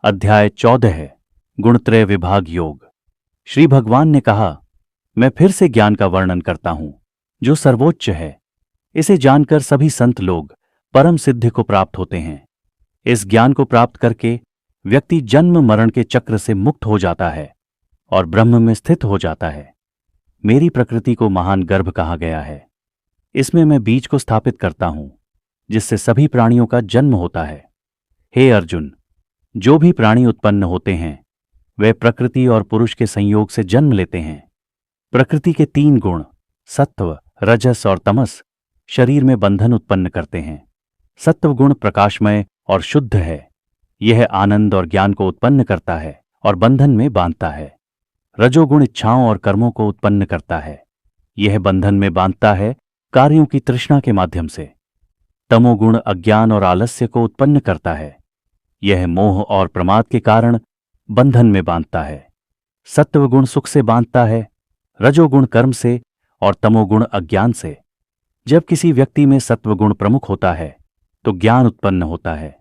अध्याय 14 गुणत्रय विभाग योग। श्री भगवान ने कहा, मैं फिर से ज्ञान का वर्णन करता हूं जो सर्वोच्च है। इसे जानकर सभी संत लोग परम सिद्धि को प्राप्त होते हैं। इस ज्ञान को प्राप्त करके व्यक्ति जन्म मरण के चक्र से मुक्त हो जाता है और ब्रह्म में स्थित हो जाता है। मेरी प्रकृति को महान गर्भ कहा गया है। इसमें मैं बीज को स्थापित करता हूं जिससे सभी प्राणियों का जन्म होता है। हे अर्जुन, जो भी प्राणी उत्पन्न होते हैं वे प्रकृति और पुरुष के संयोग से जन्म लेते हैं। प्रकृति के 3 गुण सत्व, रजस और तमस शरीर में बंधन उत्पन्न करते हैं। सत्व गुण प्रकाशमय और शुद्ध है। यह आनंद और ज्ञान को उत्पन्न करता है और बंधन में बांधता है। रजोगुण इच्छाओं और कर्मों को उत्पन्न करता है। यह बंधन में बांधता है कार्यों की तृष्णा के माध्यम से। तमोगुण अज्ञान और आलस्य को उत्पन्न करता है। यह मोह और प्रमाद के कारण बंधन में बांधता है। सत्वगुण सुख से बांधता है, रजोगुण कर्म से और तमोगुण अज्ञान से। जब किसी व्यक्ति में सत्वगुण प्रमुख होता है तो ज्ञान उत्पन्न होता है।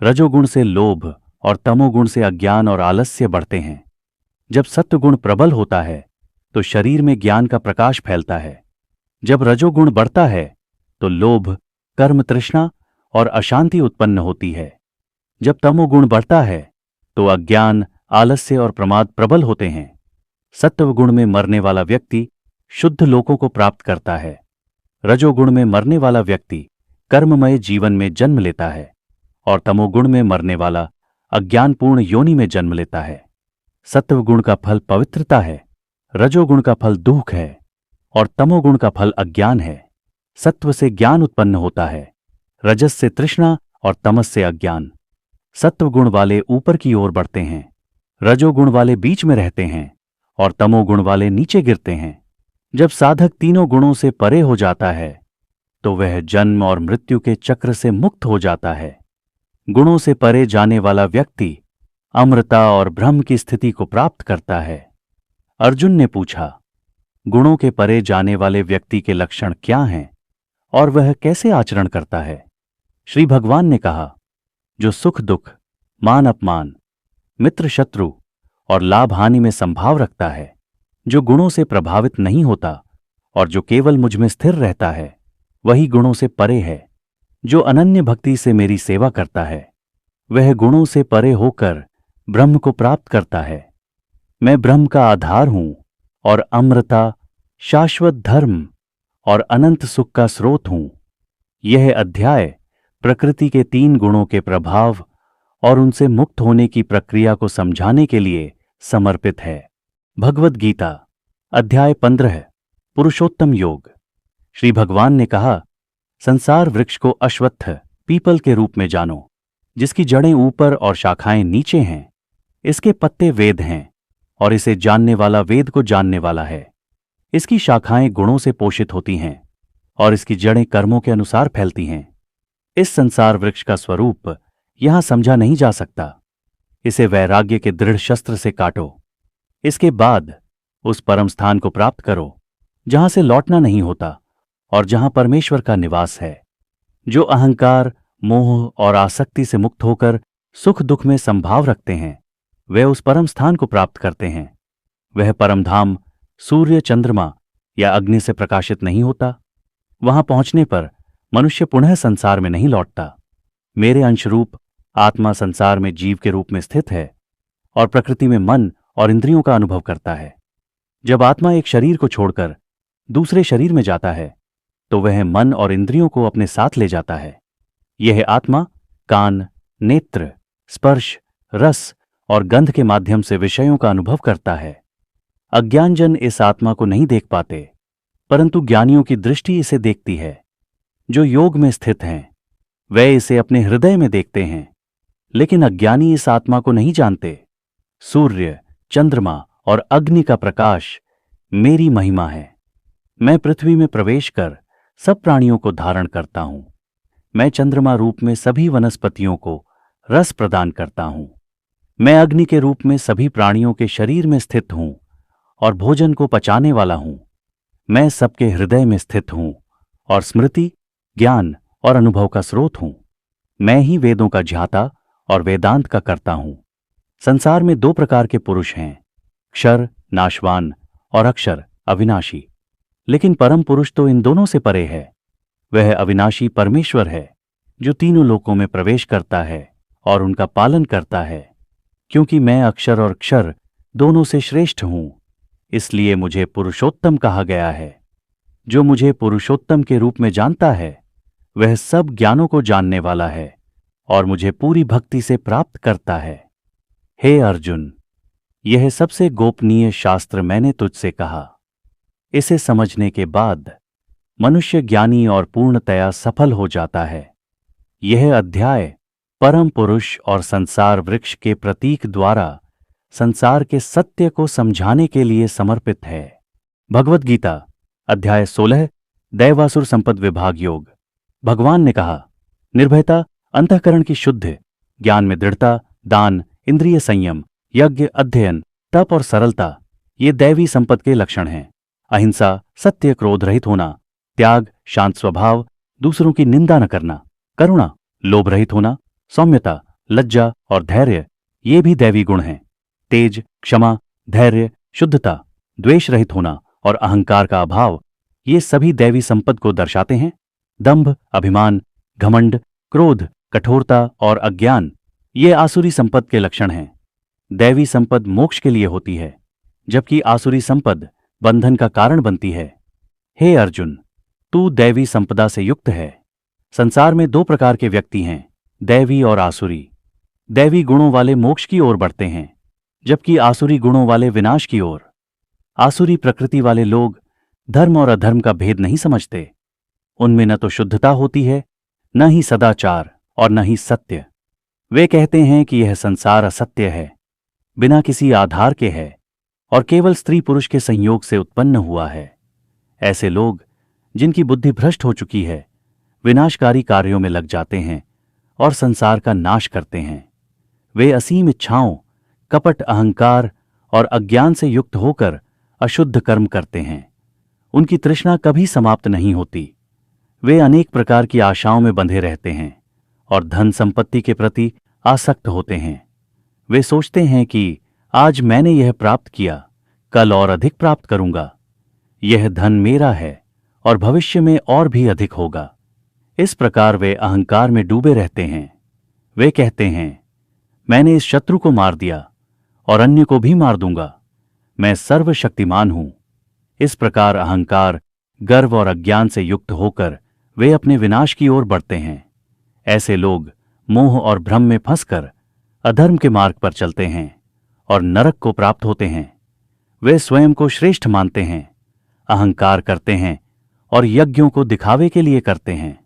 रजोगुण से लोभ और तमोगुण से अज्ञान और आलस्य बढ़ते हैं। जब सत्वगुण प्रबल होता है तो शरीर में ज्ञान का प्रकाश फैलता है। जब रजोगुण बढ़ता है तो लोभ, कर्म तृष्णा और अशांति उत्पन्न होती है। जब तमोगुण बढ़ता है तो अज्ञान, आलस्य और प्रमाद प्रबल होते हैं। सत्वगुण में मरने वाला व्यक्ति शुद्ध लोकों को प्राप्त करता है। रजोगुण में मरने वाला व्यक्ति कर्ममय जीवन में जन्म लेता है और तमोगुण में मरने वाला अज्ञानपूर्ण योनि में जन्म लेता है। सत्वगुण का फल पवित्रता है, रजोगुण का फल दुख है और तमोगुण का फल अज्ञान है। सत्व से ज्ञान उत्पन्न होता है, रजस से तृष्णा और तमस से अज्ञान। सत्वगुण वाले ऊपर की ओर बढ़ते हैं, रजोगुण वाले बीच में रहते हैं और तमोगुण वाले नीचे गिरते हैं। जब साधक तीनों गुणों से परे हो जाता है तो वह जन्म और मृत्यु के चक्र से मुक्त हो जाता है। गुणों से परे जाने वाला व्यक्ति अमृता और ब्रह्म की स्थिति को प्राप्त करता है। अर्जुन ने पूछा, गुणों के परे जाने वाले व्यक्ति के लक्षण क्या हैं और वह कैसे आचरण करता है? श्री भगवान ने कहा, जो सुख दुख, मान अपमान, मित्र शत्रु और लाभ हानि में संभाव रखता है, जो गुणों से प्रभावित नहीं होता और जो केवल मुझ में स्थिर रहता है, वही गुणों से परे है। जो अनन्य भक्ति से मेरी सेवा करता है वह गुणों से परे होकर ब्रह्म को प्राप्त करता है। मैं ब्रह्म का आधार हूं और अमृता, शाश्वत धर्म और अनंत सुख का स्रोत हूं। यह अध्याय प्रकृति के 3 गुणों के प्रभाव और उनसे मुक्त होने की प्रक्रिया को समझाने के लिए समर्पित है। भगवद गीता अध्याय 15 पुरुषोत्तम योग। श्री भगवान ने कहा, संसार वृक्ष को अश्वत्थ, पीपल के रूप में जानो, जिसकी जड़ें ऊपर और शाखाएं नीचे हैं। इसके पत्ते वेद हैं और इसे जानने वाला वेद को जानने वाला है। इसकी शाखाएं गुणों से पोषित होती हैं और इसकी जड़ें कर्मों के अनुसार फैलती हैं। इस संसार वृक्ष का स्वरूप यहां समझा नहीं जा सकता। इसे वैराग्य के दृढ़ शस्त्र से काटो। इसके बाद उस परम स्थान को प्राप्त करो जहां से लौटना नहीं होता और जहां परमेश्वर का निवास है। जो अहंकार, मोह और आसक्ति से मुक्त होकर सुख दुख में संभाव रखते हैं वे उस परम स्थान को प्राप्त करते हैं। वह परम धाम सूर्य, चंद्रमा या अग्नि से प्रकाशित नहीं होता। वहां पहुंचने पर मनुष्य पुनः संसार में नहीं लौटता। मेरे अंशरूप आत्मा संसार में जीव के रूप में स्थित है और प्रकृति में मन और इंद्रियों का अनुभव करता है। जब आत्मा एक शरीर को छोड़कर दूसरे शरीर में जाता है तो वह मन और इंद्रियों को अपने साथ ले जाता है। यह आत्मा कान, नेत्र, स्पर्श, रस और गंध के माध्यम से विषयों का अनुभव करता है। अज्ञानजन इस आत्मा को नहीं देख पाते, परंतु ज्ञानियों की दृष्टि इसे देखती है। जो योग में स्थित हैं वे इसे अपने हृदय में देखते हैं, लेकिन अज्ञानी इस आत्मा को नहीं जानते। सूर्य, चंद्रमा और अग्नि का प्रकाश मेरी महिमा है। मैं पृथ्वी में प्रवेश कर सब प्राणियों को धारण करता हूं। मैं चंद्रमा रूप में सभी वनस्पतियों को रस प्रदान करता हूं। मैं अग्नि के रूप में सभी प्राणियों के शरीर में स्थित हूं और भोजन को पचाने वाला हूं। मैं सबके हृदय में स्थित हूं और स्मृति, ज्ञान और अनुभव का स्रोत हूं। मैं ही वेदों का ज्ञाता और वेदांत का कर्ता हूं। संसार में 2 प्रकार के पुरुष हैं, क्षर नाशवान और अक्षर अविनाशी। लेकिन परम पुरुष तो इन दोनों से परे है। वह अविनाशी परमेश्वर है जो तीनों लोकों में प्रवेश करता है और उनका पालन करता है। क्योंकि मैं अक्षर और क्षर दोनों से श्रेष्ठ हूं, इसलिए मुझे पुरुषोत्तम कहा गया है। जो मुझे पुरुषोत्तम के रूप में जानता है वह सब ज्ञानों को जानने वाला है और मुझे पूरी भक्ति से प्राप्त करता है। हे अर्जुन, यह सबसे गोपनीय शास्त्र मैंने तुझसे कहा। इसे समझने के बाद मनुष्य ज्ञानी और पूर्णतया सफल हो जाता है। यह अध्याय परम पुरुष और संसार वृक्ष के प्रतीक द्वारा संसार के सत्य को समझाने के लिए समर्पित है। भगवद गीता अध्याय 16 दैवासुर संपद विभाग योग। भगवान ने कहा, निर्भयता, अंतःकरण की शुद्धि, ज्ञान में दृढ़ता, दान, इंद्रिय संयम, यज्ञ, अध्ययन, तप और सरलता ये दैवी संपद के लक्षण हैं। अहिंसा, सत्य, क्रोध रहित होना, त्याग, शांत स्वभाव, दूसरों की निंदा न करना, करुणा, लोभ रहित होना, सौम्यता, लज्जा और धैर्य ये भी दैवी गुण हैं। तेज, क्षमा, धैर्य, शुद्धता, द्वेष रहित होना और अहंकार का अभाव ये सभी दैवी संपद को दर्शाते हैं। दंभ, अभिमान, घमंड, क्रोध, कठोरता और अज्ञान ये आसुरी संपद के लक्षण हैं। दैवी संपद मोक्ष के लिए होती है, जबकि आसुरी संपद बंधन का कारण बनती है। हे अर्जुन, तू दैवी संपदा से युक्त है। संसार में दो प्रकार के व्यक्ति हैं, दैवी और आसुरी। दैवी गुणों वाले मोक्ष की ओर बढ़ते हैं, जबकि आसुरी गुणों वाले विनाश की ओर। आसुरी प्रकृति वाले लोग धर्म और अधर्म का भेद नहीं समझते। उनमें न तो शुद्धता होती है, न ही सदाचार और न ही सत्य। वे कहते हैं कि यह संसार असत्य है, बिना किसी आधार के है और केवल स्त्री पुरुष के संयोग से उत्पन्न हुआ है। ऐसे लोग, जिनकी बुद्धि भ्रष्ट हो चुकी है, विनाशकारी कार्यों में लग जाते हैं और संसार का नाश करते हैं। वे असीम इच्छाओं, कपट, अहंकार और अज्ञान से युक्त होकर अशुद्ध कर्म करते हैं। उनकी तृष्णा कभी समाप्त नहीं होती। वे अनेक प्रकार की आशाओं में बंधे रहते हैं और धन संपत्ति के प्रति आसक्त होते हैं। वे सोचते हैं कि आज मैंने यह प्राप्त किया, कल और अधिक प्राप्त करूंगा। यह धन मेरा है और भविष्य में और भी अधिक होगा। इस प्रकार वे अहंकार में डूबे रहते हैं। वे कहते हैं, मैंने इस शत्रु को मार दिया और अन्य को भी मार दूंगा, मैं सर्वशक्तिमान हूं। इस प्रकार अहंकार, गर्व और अज्ञान से युक्त होकर वे अपने विनाश की ओर बढ़ते हैं। ऐसे लोग मोह और भ्रम में फंसकर अधर्म के मार्ग पर चलते हैं और नरक को प्राप्त होते हैं। वे स्वयं को श्रेष्ठ मानते हैं, अहंकार करते हैं और यज्ञों को दिखावे के लिए करते हैं।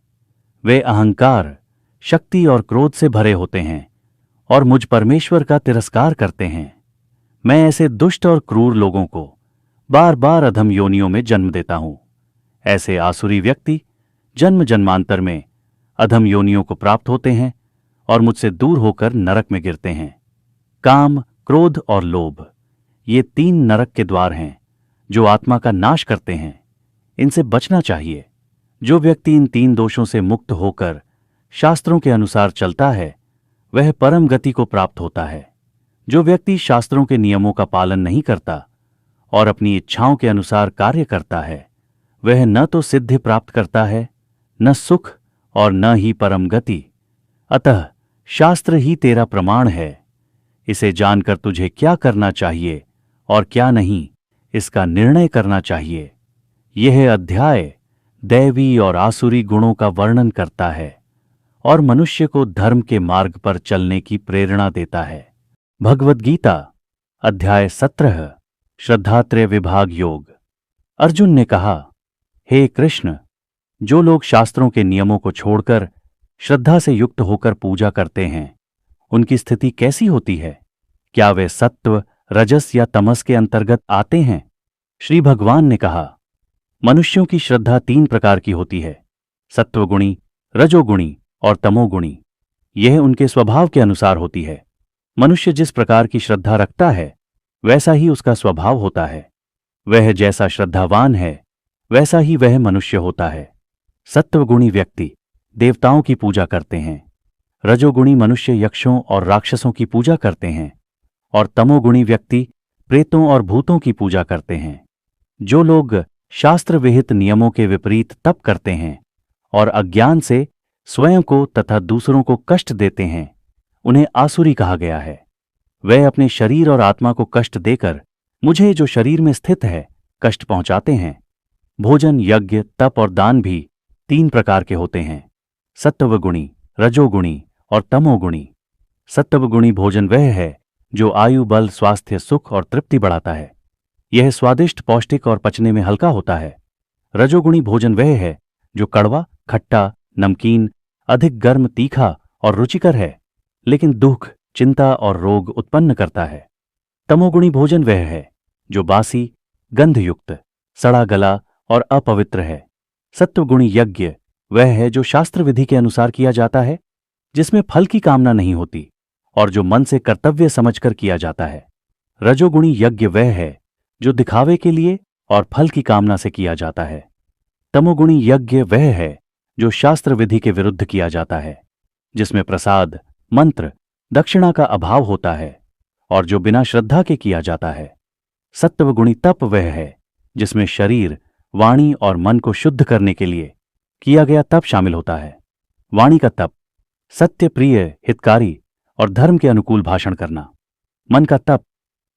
वे अहंकार, शक्ति और क्रोध से भरे होते हैं और मुझ परमेश्वर का तिरस्कार करते हैं। मैं ऐसे दुष्ट और क्रूर लोगों को बार बार अधम योनियों में जन्म देता हूं। ऐसे आसुरी व्यक्ति जन्म जन्मांतर में अधम योनियों को प्राप्त होते हैं और मुझसे दूर होकर नरक में गिरते हैं। काम, क्रोध और लोभ ये तीन नरक के द्वार हैं जो आत्मा का नाश करते हैं। इनसे बचना चाहिए। जो व्यक्ति इन तीन दोषों से मुक्त होकर शास्त्रों के अनुसार चलता है, वह परम गति को प्राप्त होता है। जो व्यक्ति शास्त्रों के नियमों का पालन नहीं करता और अपनी इच्छाओं के अनुसार कार्य करता है, वह न तो सिद्धि प्राप्त करता है, न सुख और न ही परम गति। अतः शास्त्र ही तेरा प्रमाण है। इसे जानकर तुझे क्या करना चाहिए और क्या नहीं, इसका निर्णय करना चाहिए। यह अध्याय दैवी और आसुरी गुणों का वर्णन करता है और मनुष्य को धर्म के मार्ग पर चलने की प्रेरणा देता है। भगवद गीता अध्याय 17 श्रद्धात्रय विभाग योग। अर्जुन ने कहा, हे कृष्ण, जो लोग शास्त्रों के नियमों को छोड़कर श्रद्धा से युक्त होकर पूजा करते हैं, उनकी स्थिति कैसी होती है? क्या वे सत्व, रजस या तमस के अंतर्गत आते हैं? श्री भगवान ने कहा, मनुष्यों की श्रद्धा तीन प्रकार की होती है, सत्वगुणी, रजोगुणी और तमोगुणी। यह उनके स्वभाव के अनुसार होती है। मनुष्य जिस प्रकार की श्रद्धा रखता है, वैसा ही उसका स्वभाव होता है। वह जैसा श्रद्धावान है, वैसा ही वह मनुष्य होता है। सत्वगुणी व्यक्ति देवताओं की पूजा करते हैं, रजोगुणी मनुष्य यक्षों और राक्षसों की पूजा करते हैं और तमोगुणी व्यक्ति प्रेतों और भूतों की पूजा करते हैं। जो लोग शास्त्र विहित नियमों के विपरीत तप करते हैं और अज्ञान से स्वयं को तथा दूसरों को कष्ट देते हैं, उन्हें आसुरी कहा गया है। वे अपने शरीर और आत्मा को कष्ट देकर मुझे जो शरीर में स्थित है कष्ट पहुंचाते हैं। भोजन, यज्ञ, तप और दान भी तीन प्रकार के होते हैं, सत्वगुणी, रजोगुणी और तमोगुणी। सत्वगुणी भोजन वह है जो आयु, बल, स्वास्थ्य, सुख और तृप्ति बढ़ाता है। यह स्वादिष्ट, पौष्टिक और पचने में हल्का होता है। रजोगुणी भोजन वह है जो कड़वा, खट्टा, नमकीन, अधिक गर्म, तीखा और रुचिकर है, लेकिन दुख, चिंता और रोग उत्पन्न करता है। तमोगुणी भोजन वह है जो बासी, गंधयुक्त, सड़ा गला और अपवित्र है। सत्वगुणी यज्ञ वह है जो शास्त्र विधि के अनुसार किया जाता है, जिसमें फल की कामना नहीं होती और जो मन से कर्तव्य समझकर किया जाता है। रजोगुणी यज्ञ वह है जो दिखावे के लिए और फल की कामना से किया जाता है। तमोगुणी यज्ञ वह है जो शास्त्र विधि के विरुद्ध किया जाता है, जिसमें प्रसाद, मंत्र, दक्षिणा का अभाव होता है और जो बिना श्रद्धा के किया जाता है। सत्वगुणी तप वह है जिसमें शरीर, वाणी और मन को शुद्ध करने के लिए किया गया तप शामिल होता है। वाणी का तप, सत्य, प्रिय, हितकारी और धर्म के अनुकूल भाषण करना। मन का तप,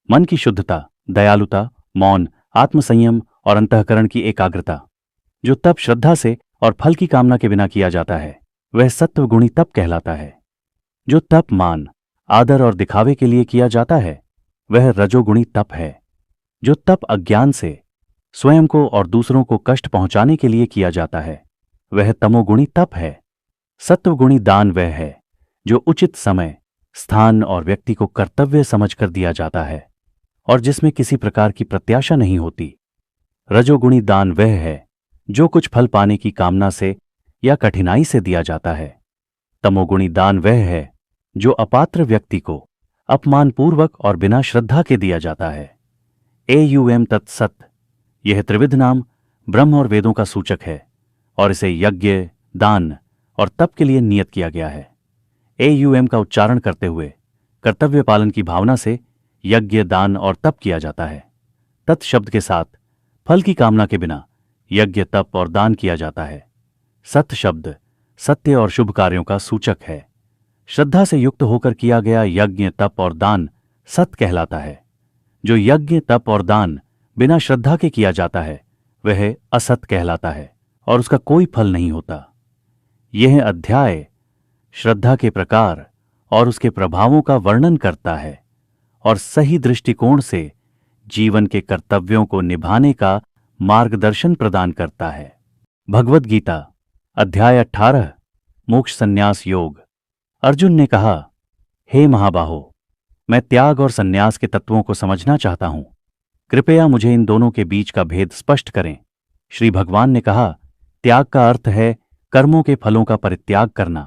मन की शुद्धता, दयालुता, मौन, आत्मसंयम और अंतःकरण की एकाग्रता। जो तप श्रद्धा से और फल की कामना के बिना किया जाता है वह सत्वगुणी तप कहलाता है। जो तप मान, आदर और दिखावे के लिए किया जाता है वह रजोगुणी तप है। जो तप अज्ञान से, स्वयं को और दूसरों को कष्ट पहुंचाने के लिए किया जाता है वह तमोगुणी तप है। सत्वगुणी दान वह है जो उचित समय, स्थान और व्यक्ति को कर्तव्य समझकर दिया जाता है और जिसमें किसी प्रकार की प्रत्याशा नहीं होती। रजोगुणी दान वह है जो कुछ फल पाने की कामना से या कठिनाई से दिया जाता है। तमोगुणी दान वह है जो अपात्र व्यक्ति को अपमानपूर्वक और बिना श्रद्धा के दिया जाता है। एयुएम तत्सत, यह त्रिविध नाम ब्रह्म और वेदों का सूचक है और इसे यज्ञ, दान और तप के लिए नियत किया गया है। एयुएम का उच्चारण करते हुए कर्तव्य पालन की भावना से यज्ञ, दान और तप किया जाता है। तत् शब्द के साथ फल की कामना के बिना यज्ञ, तप और दान किया जाता है। सत शब्द सत्य और शुभ कार्यों का सूचक है। श्रद्धा से युक्त होकर किया गया यज्ञ, तप और दान सत कहलाता है। जो यज्ञ, तप और दान बिना श्रद्धा के किया जाता है वह असत कहलाता है और उसका कोई फल नहीं होता। यह अध्याय श्रद्धा के प्रकार और उसके प्रभावों का वर्णन करता है और सही दृष्टिकोण से जीवन के कर्तव्यों को निभाने का मार्गदर्शन प्रदान करता है। भगवद गीता अध्याय 18 मोक्ष संन्यास योग। अर्जुन ने कहा, हे महाबाहो, मैं त्याग और संन्यास के तत्वों को समझना चाहता हूं। कृपया मुझे इन दोनों के बीच का भेद स्पष्ट करें। श्री भगवान ने कहा, त्याग का अर्थ है कर्मों के फलों का परित्याग करना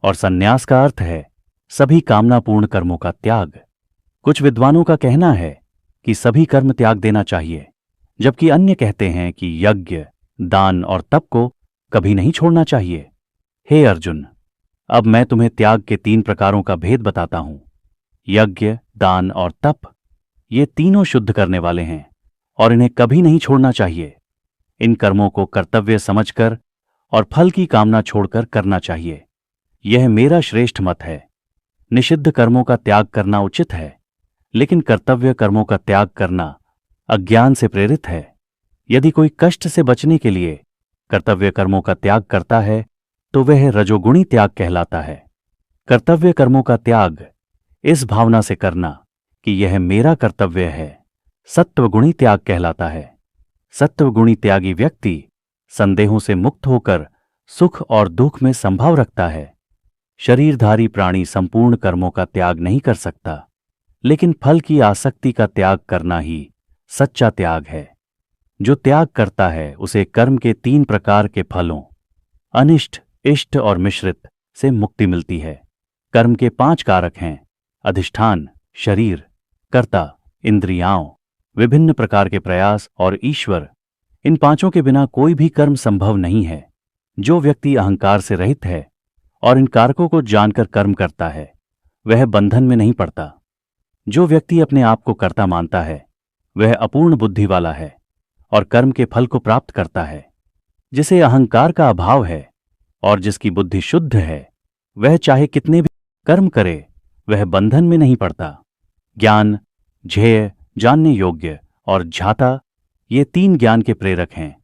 और संन्यास का अर्थ है सभी कामनापूर्ण कर्मों का त्याग। कुछ विद्वानों का कहना है कि सभी कर्म त्याग देना चाहिए, जबकि अन्य कहते हैं कि यज्ञ, दान और तप को कभी नहीं छोड़ना चाहिए। हे अर्जुन, अब मैं तुम्हें त्याग के 3 प्रकारों का भेद बताता हूं। यज्ञ, दान और तप, ये तीनों शुद्ध करने वाले हैं और इन्हें कभी नहीं छोड़ना चाहिए। इन कर्मों को कर्तव्य समझकर और फल की कामना छोड़कर करना चाहिए। यह मेरा श्रेष्ठ मत है। निषिद्ध कर्मों का त्याग करना उचित है, लेकिन कर्तव्य कर्मों का त्याग करना अज्ञान से प्रेरित है। यदि कोई कष्ट से बचने के लिए कर्तव्य कर्मों का त्याग करता है तो वह रजोगुणी त्याग कहलाता है। कर्तव्य कर्मों का त्याग इस भावना से करना कि यह मेरा कर्तव्य है, सत्वगुणी त्याग कहलाता है। सत्वगुणी त्यागी व्यक्ति संदेहों से मुक्त होकर सुख और दुख में संभाव रखता है। शरीरधारी प्राणी संपूर्ण कर्मों का त्याग नहीं कर सकता, लेकिन फल की आसक्ति का त्याग करना ही सच्चा त्याग है। जो त्याग करता है उसे कर्म के 3 प्रकार के फलों, अनिष्ट, इष्ट और मिश्रित से मुक्ति मिलती है। कर्म के 5 कारक हैं: अधिष्ठान, शरीर, कर्ता, इंद्रियाओं, विभिन्न प्रकार के प्रयास और ईश्वर। इन 5 के बिना कोई भी कर्म संभव नहीं है। जो व्यक्ति अहंकार से रहित है और इन कारकों को जानकर कर्म करता है वह बंधन में नहीं पड़ता। जो व्यक्ति अपने आप को कर्ता मानता है वह अपूर्ण बुद्धि वाला है और कर्म के फल को प्राप्त करता है। जिसे अहंकार का अभाव है और जिसकी बुद्धि शुद्ध है वह चाहे कितने भी कर्म करे वह बंधन में नहीं पड़ता। ज्ञान, झेय, जानने योग्य और झाता, ये 3 ज्ञान के प्रेरक हैं।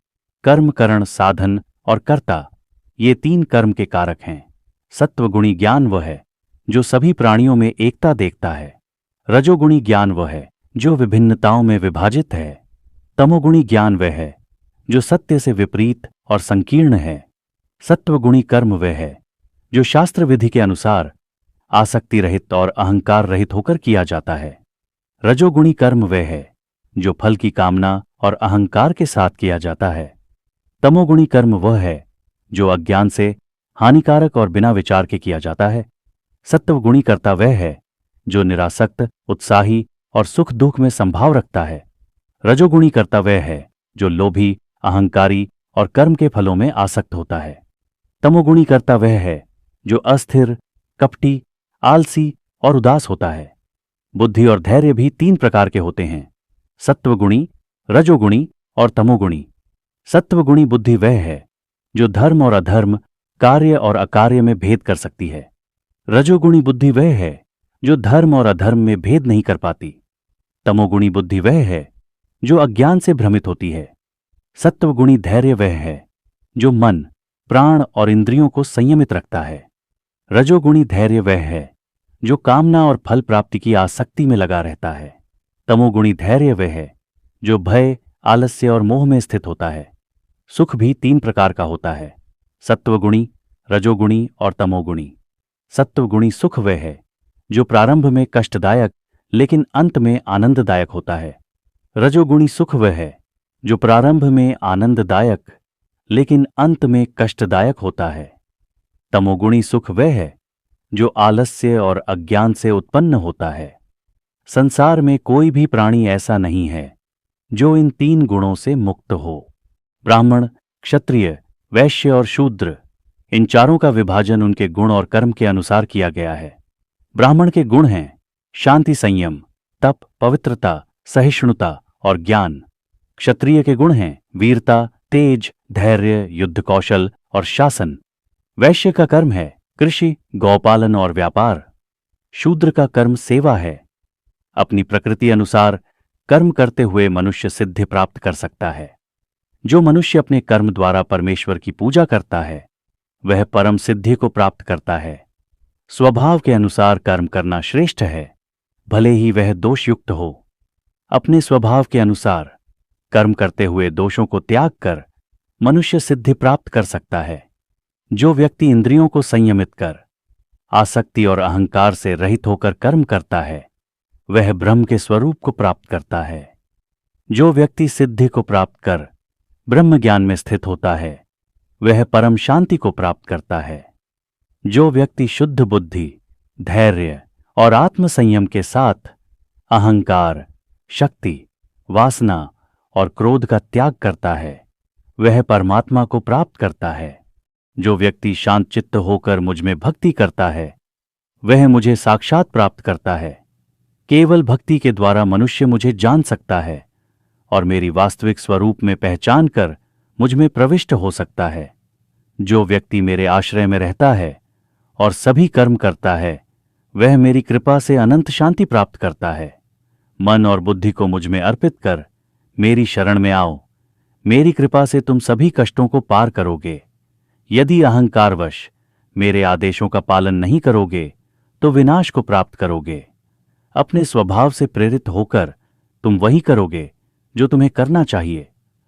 कर्म, करण, साधन और कर्ता, ये 3 कर्म के कारक हैं। सत्वगुणी ज्ञान वह है जो सभी प्राणियों में एकता देखता है। रजोगुणी ज्ञान वह है जो विभिन्नताओं में विभाजित है। तमोगुणी ज्ञान वह है जो सत्य से विपरीत और संकीर्ण है। सत्वगुणी कर्म वह है जो शास्त्र विधि के अनुसार आसक्ति रहित और अहंकार रहित होकर किया जाता है। रजोगुणी कर्म वह है जो फल की कामना और अहंकार के साथ किया जाता है। तमोगुणी कर्म वह है जो अज्ञान से, हानिकारक और बिना विचार के किया जाता है। सत्वगुणी कर्ता वह है जो निरासक्त, उत्साही और सुख दुख में संभाव रखता है। रजोगुणी कर्ता वह है जो लोभी, अहंकारी और कर्म के फलों में आसक्त होता है। तमोगुणी कर्ता वह है जो अस्थिर, कपटी, आलसी और उदास होता है। बुद्धि और धैर्य भी 3 प्रकार के होते हैं: सत्वगुणी, रजोगुणी और तमोगुणी। सत्वगुणी बुद्धि वह है जो धर्म और अधर्म, कार्य और अकार्य में भेद कर सकती है। रजोगुणी बुद्धि वह है जो धर्म और अधर्म में भेद नहीं कर पाती। तमोगुणी बुद्धि वह है जो अज्ञान से भ्रमित होती है। सत्वगुणी धैर्य वह है जो मन, प्राण और इंद्रियों को संयमित रखता है। रजोगुणी धैर्य वह है जो कामना और फल प्राप्ति की आसक्ति में लगा रहता है। तमोगुणी धैर्य वह है जो भय, आलस्य और मोह में स्थित होता है। सुख भी 3 प्रकार का होता है, सत्वगुणी, रजोगुणी और तमोगुणी। सत्वगुणी सुख वह है जो प्रारंभ में कष्टदायक लेकिन अंत में आनंददायक होता है। रजोगुणी सुख वह है जो प्रारंभ में आनंददायक लेकिन अंत में कष्टदायक होता है। तमोगुणी सुख वह है जो आलस्य और अज्ञान से उत्पन्न होता है। संसार में कोई भी प्राणी ऐसा नहीं है जो इन 3 गुणों से मुक्त हो। ब्राह्मण, क्षत्रिय, वैश्य और शूद्र, इन चारों का विभाजन उनके गुण और कर्म के अनुसार किया गया है। ब्राह्मण के गुण हैं शांति, संयम, तप, पवित्रता, सहिष्णुता और ज्ञान। क्षत्रिय के गुण हैं वीरता, तेज, धैर्य, युद्ध कौशल और शासन। वैश्य का कर्म है कृषि, गौपालन और व्यापार। शूद्र का कर्म सेवा है। अपनी प्रकृति अनुसार कर्म करते हुए मनुष्य सिद्धि प्राप्त कर सकता है। जो मनुष्य अपने कर्म द्वारा परमेश्वर की पूजा करता है वह परम सिद्धि को प्राप्त करता है। स्वभाव के अनुसार कर्म करना श्रेष्ठ है, भले ही वह दोषयुक्त हो। अपने स्वभाव के अनुसार कर्म करते हुए दोषों को त्याग कर मनुष्य सिद्धि प्राप्त कर सकता है। जो व्यक्ति इंद्रियों को संयमित कर आसक्ति और अहंकार से रहित होकर कर्म करता है वह ब्रह्म के स्वरूप को प्राप्त करता है। जो व्यक्ति सिद्धि को प्राप्त कर ब्रह्म ज्ञान में स्थित होता है वह परम शांति को प्राप्त करता है। जो व्यक्ति शुद्ध बुद्धि, धैर्य और आत्म संयम के साथ अहंकार, शक्ति, वासना और क्रोध का त्याग करता है वह परमात्मा को प्राप्त करता है। जो व्यक्ति शांत चित्त होकर मुझ में भक्ति करता है वह मुझे साक्षात प्राप्त करता है। केवल भक्ति के द्वारा मनुष्य मुझे जान सकता है और मेरी वास्तविक स्वरूप में पहचान कर मुझ में प्रविष्ट हो सकता है। जो व्यक्ति मेरे आश्रय में रहता है और सभी कर्म करता है वह मेरी कृपा से अनंत शांति प्राप्त करता है। मन और बुद्धि को मुझ में अर्पित कर मेरी शरण में आओ। मेरी कृपा से तुम सभी कष्टों को पार करोगे। यदि अहंकारवश मेरे आदेशों का पालन नहीं करोगे तो विनाश को प्राप्त करोगे। अपने स्वभाव से प्रेरित होकर तुम वही करोगे जो तुम्हें करना चाहिए।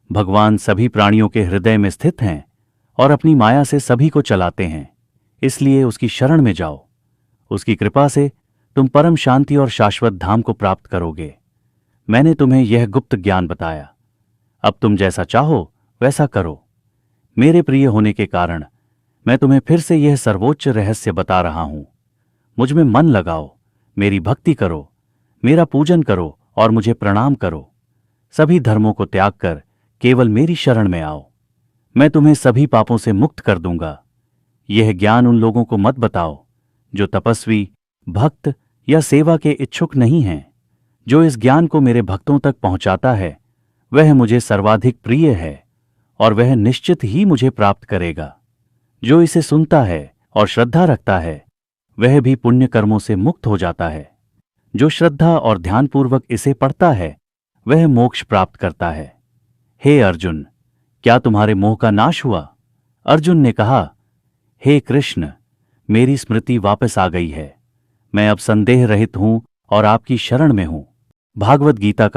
भगवान सभी प्राणियों के हृदय में स्थित हैं और अपनी माया से सभी को चलाते हैं, इसलिए उसकी शरण में जाओ। उसकी कृपा से तुम परम शांति और शाश्वत धाम को प्राप्त करोगे। मैंने तुम्हें यह गुप्त ज्ञान बताया, अब तुम जैसा चाहो वैसा करो। मेरे प्रिय होने के कारण मैं तुम्हें फिर से यह सर्वोच्च रहस्य बता रहा हूं। मुझ में मन लगाओ, मेरी भक्ति करो, मेरा पूजन करो और मुझे प्रणाम करो। सभी धर्मों को त्याग कर केवल मेरी शरण में आओ। मैं तुम्हें सभी पापों से मुक्त कर दूंगा। यह ज्ञान उन लोगों को मत बताओ जो तपस्वी, भक्त या सेवा के इच्छुक नहीं हैं। जो इस ज्ञान को मेरे भक्तों तक पहुंचाता है वह मुझे सर्वाधिक प्रिय है और वह निश्चित ही मुझे प्राप्त करेगा। जो इसे सुनता है और श्रद्धा रखता है वह भी पुण्य कर्मों से मुक्त हो जाता है। जो श्रद्धा और ध्यानपूर्वक इसे पढ़ता है वह मोक्ष प्राप्त करता है। हे अर्जुन, क्या तुम्हारे मोह का नाश हुआ? अर्जुन ने कहा, हे कृष्ण, मेरी स्मृति वापस आ गई है। मैं अब संदेह रहित हूं और आपकी शरण में हूं। भागवत गीता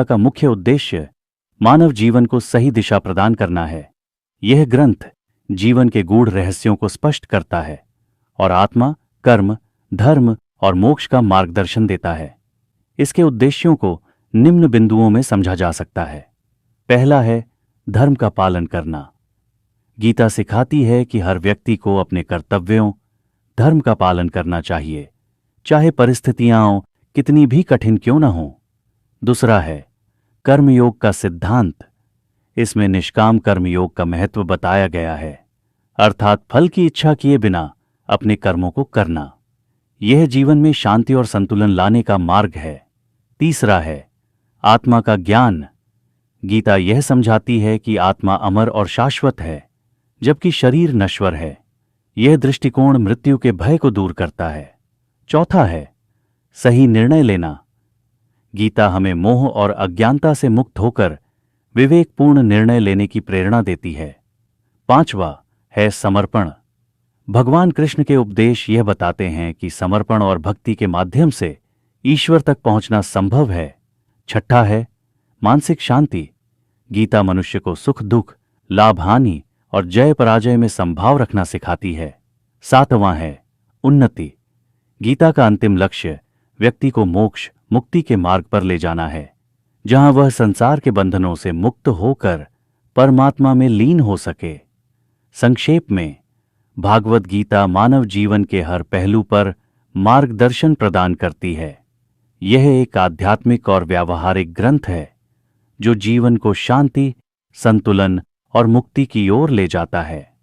का मुख्य उद्देश्य मानव जीवन को सही दिशा प्रदान करना है। यह ग्रंथ जीवन के गूढ़ रहस्यों को स्पष्ट करता है और आत्मा, कर्म, धर्म और मोक्ष का मार्गदर्शन देता है। इसके उद्देश्यों को निम्न बिंदुओं में समझा जा सकता है। पहला है धर्म का पालन करना। गीता सिखाती है कि हर व्यक्ति को अपने कर्तव्यों, धर्म का पालन करना चाहिए, चाहे परिस्थितियां कितनी भी कठिन क्यों न हो। दूसरा है कर्मयोग का सिद्धांत। इसमें निष्काम कर्मयोग का महत्व बताया गया है, अर्थात फल की इच्छा किए बिना अपने कर्मों को करना। यह जीवन में शांति और संतुलन लाने का मार्ग है। तीसरा है आत्मा का ज्ञान। गीता यह समझाती है कि आत्मा अमर और शाश्वत है, जबकि शरीर नश्वर है। यह दृष्टिकोण मृत्यु के भय को दूर करता है। चौथा है सही निर्णय लेना। गीता हमें मोह और अज्ञानता से मुक्त होकर विवेकपूर्ण निर्णय लेने की प्रेरणा देती है। पांचवा है समर्पण। भगवान कृष्ण के उपदेश यह बताते हैं कि समर्पण और भक्ति के माध्यम से ईश्वर तक पहुंचना संभव है। छठा है मानसिक शांति। गीता मनुष्य को सुख दुख, लाभ हानि और जय पराजय में संभाव रखना सिखाती है। सातवां है उन्नति। गीता का अंतिम लक्ष्य व्यक्ति को मोक्ष मुक्ति के मार्ग पर ले जाना है, जहां वह संसार के बंधनों से मुक्त होकर परमात्मा में लीन हो सके। संक्षेप में, भागवत गीता मानव जीवन के हर पहलू पर मार्गदर्शन प्रदान करती है। यह एक आध्यात्मिक और व्यावहारिक ग्रंथ है जो जीवन को शांति, संतुलन और मुक्ति की ओर ले जाता है।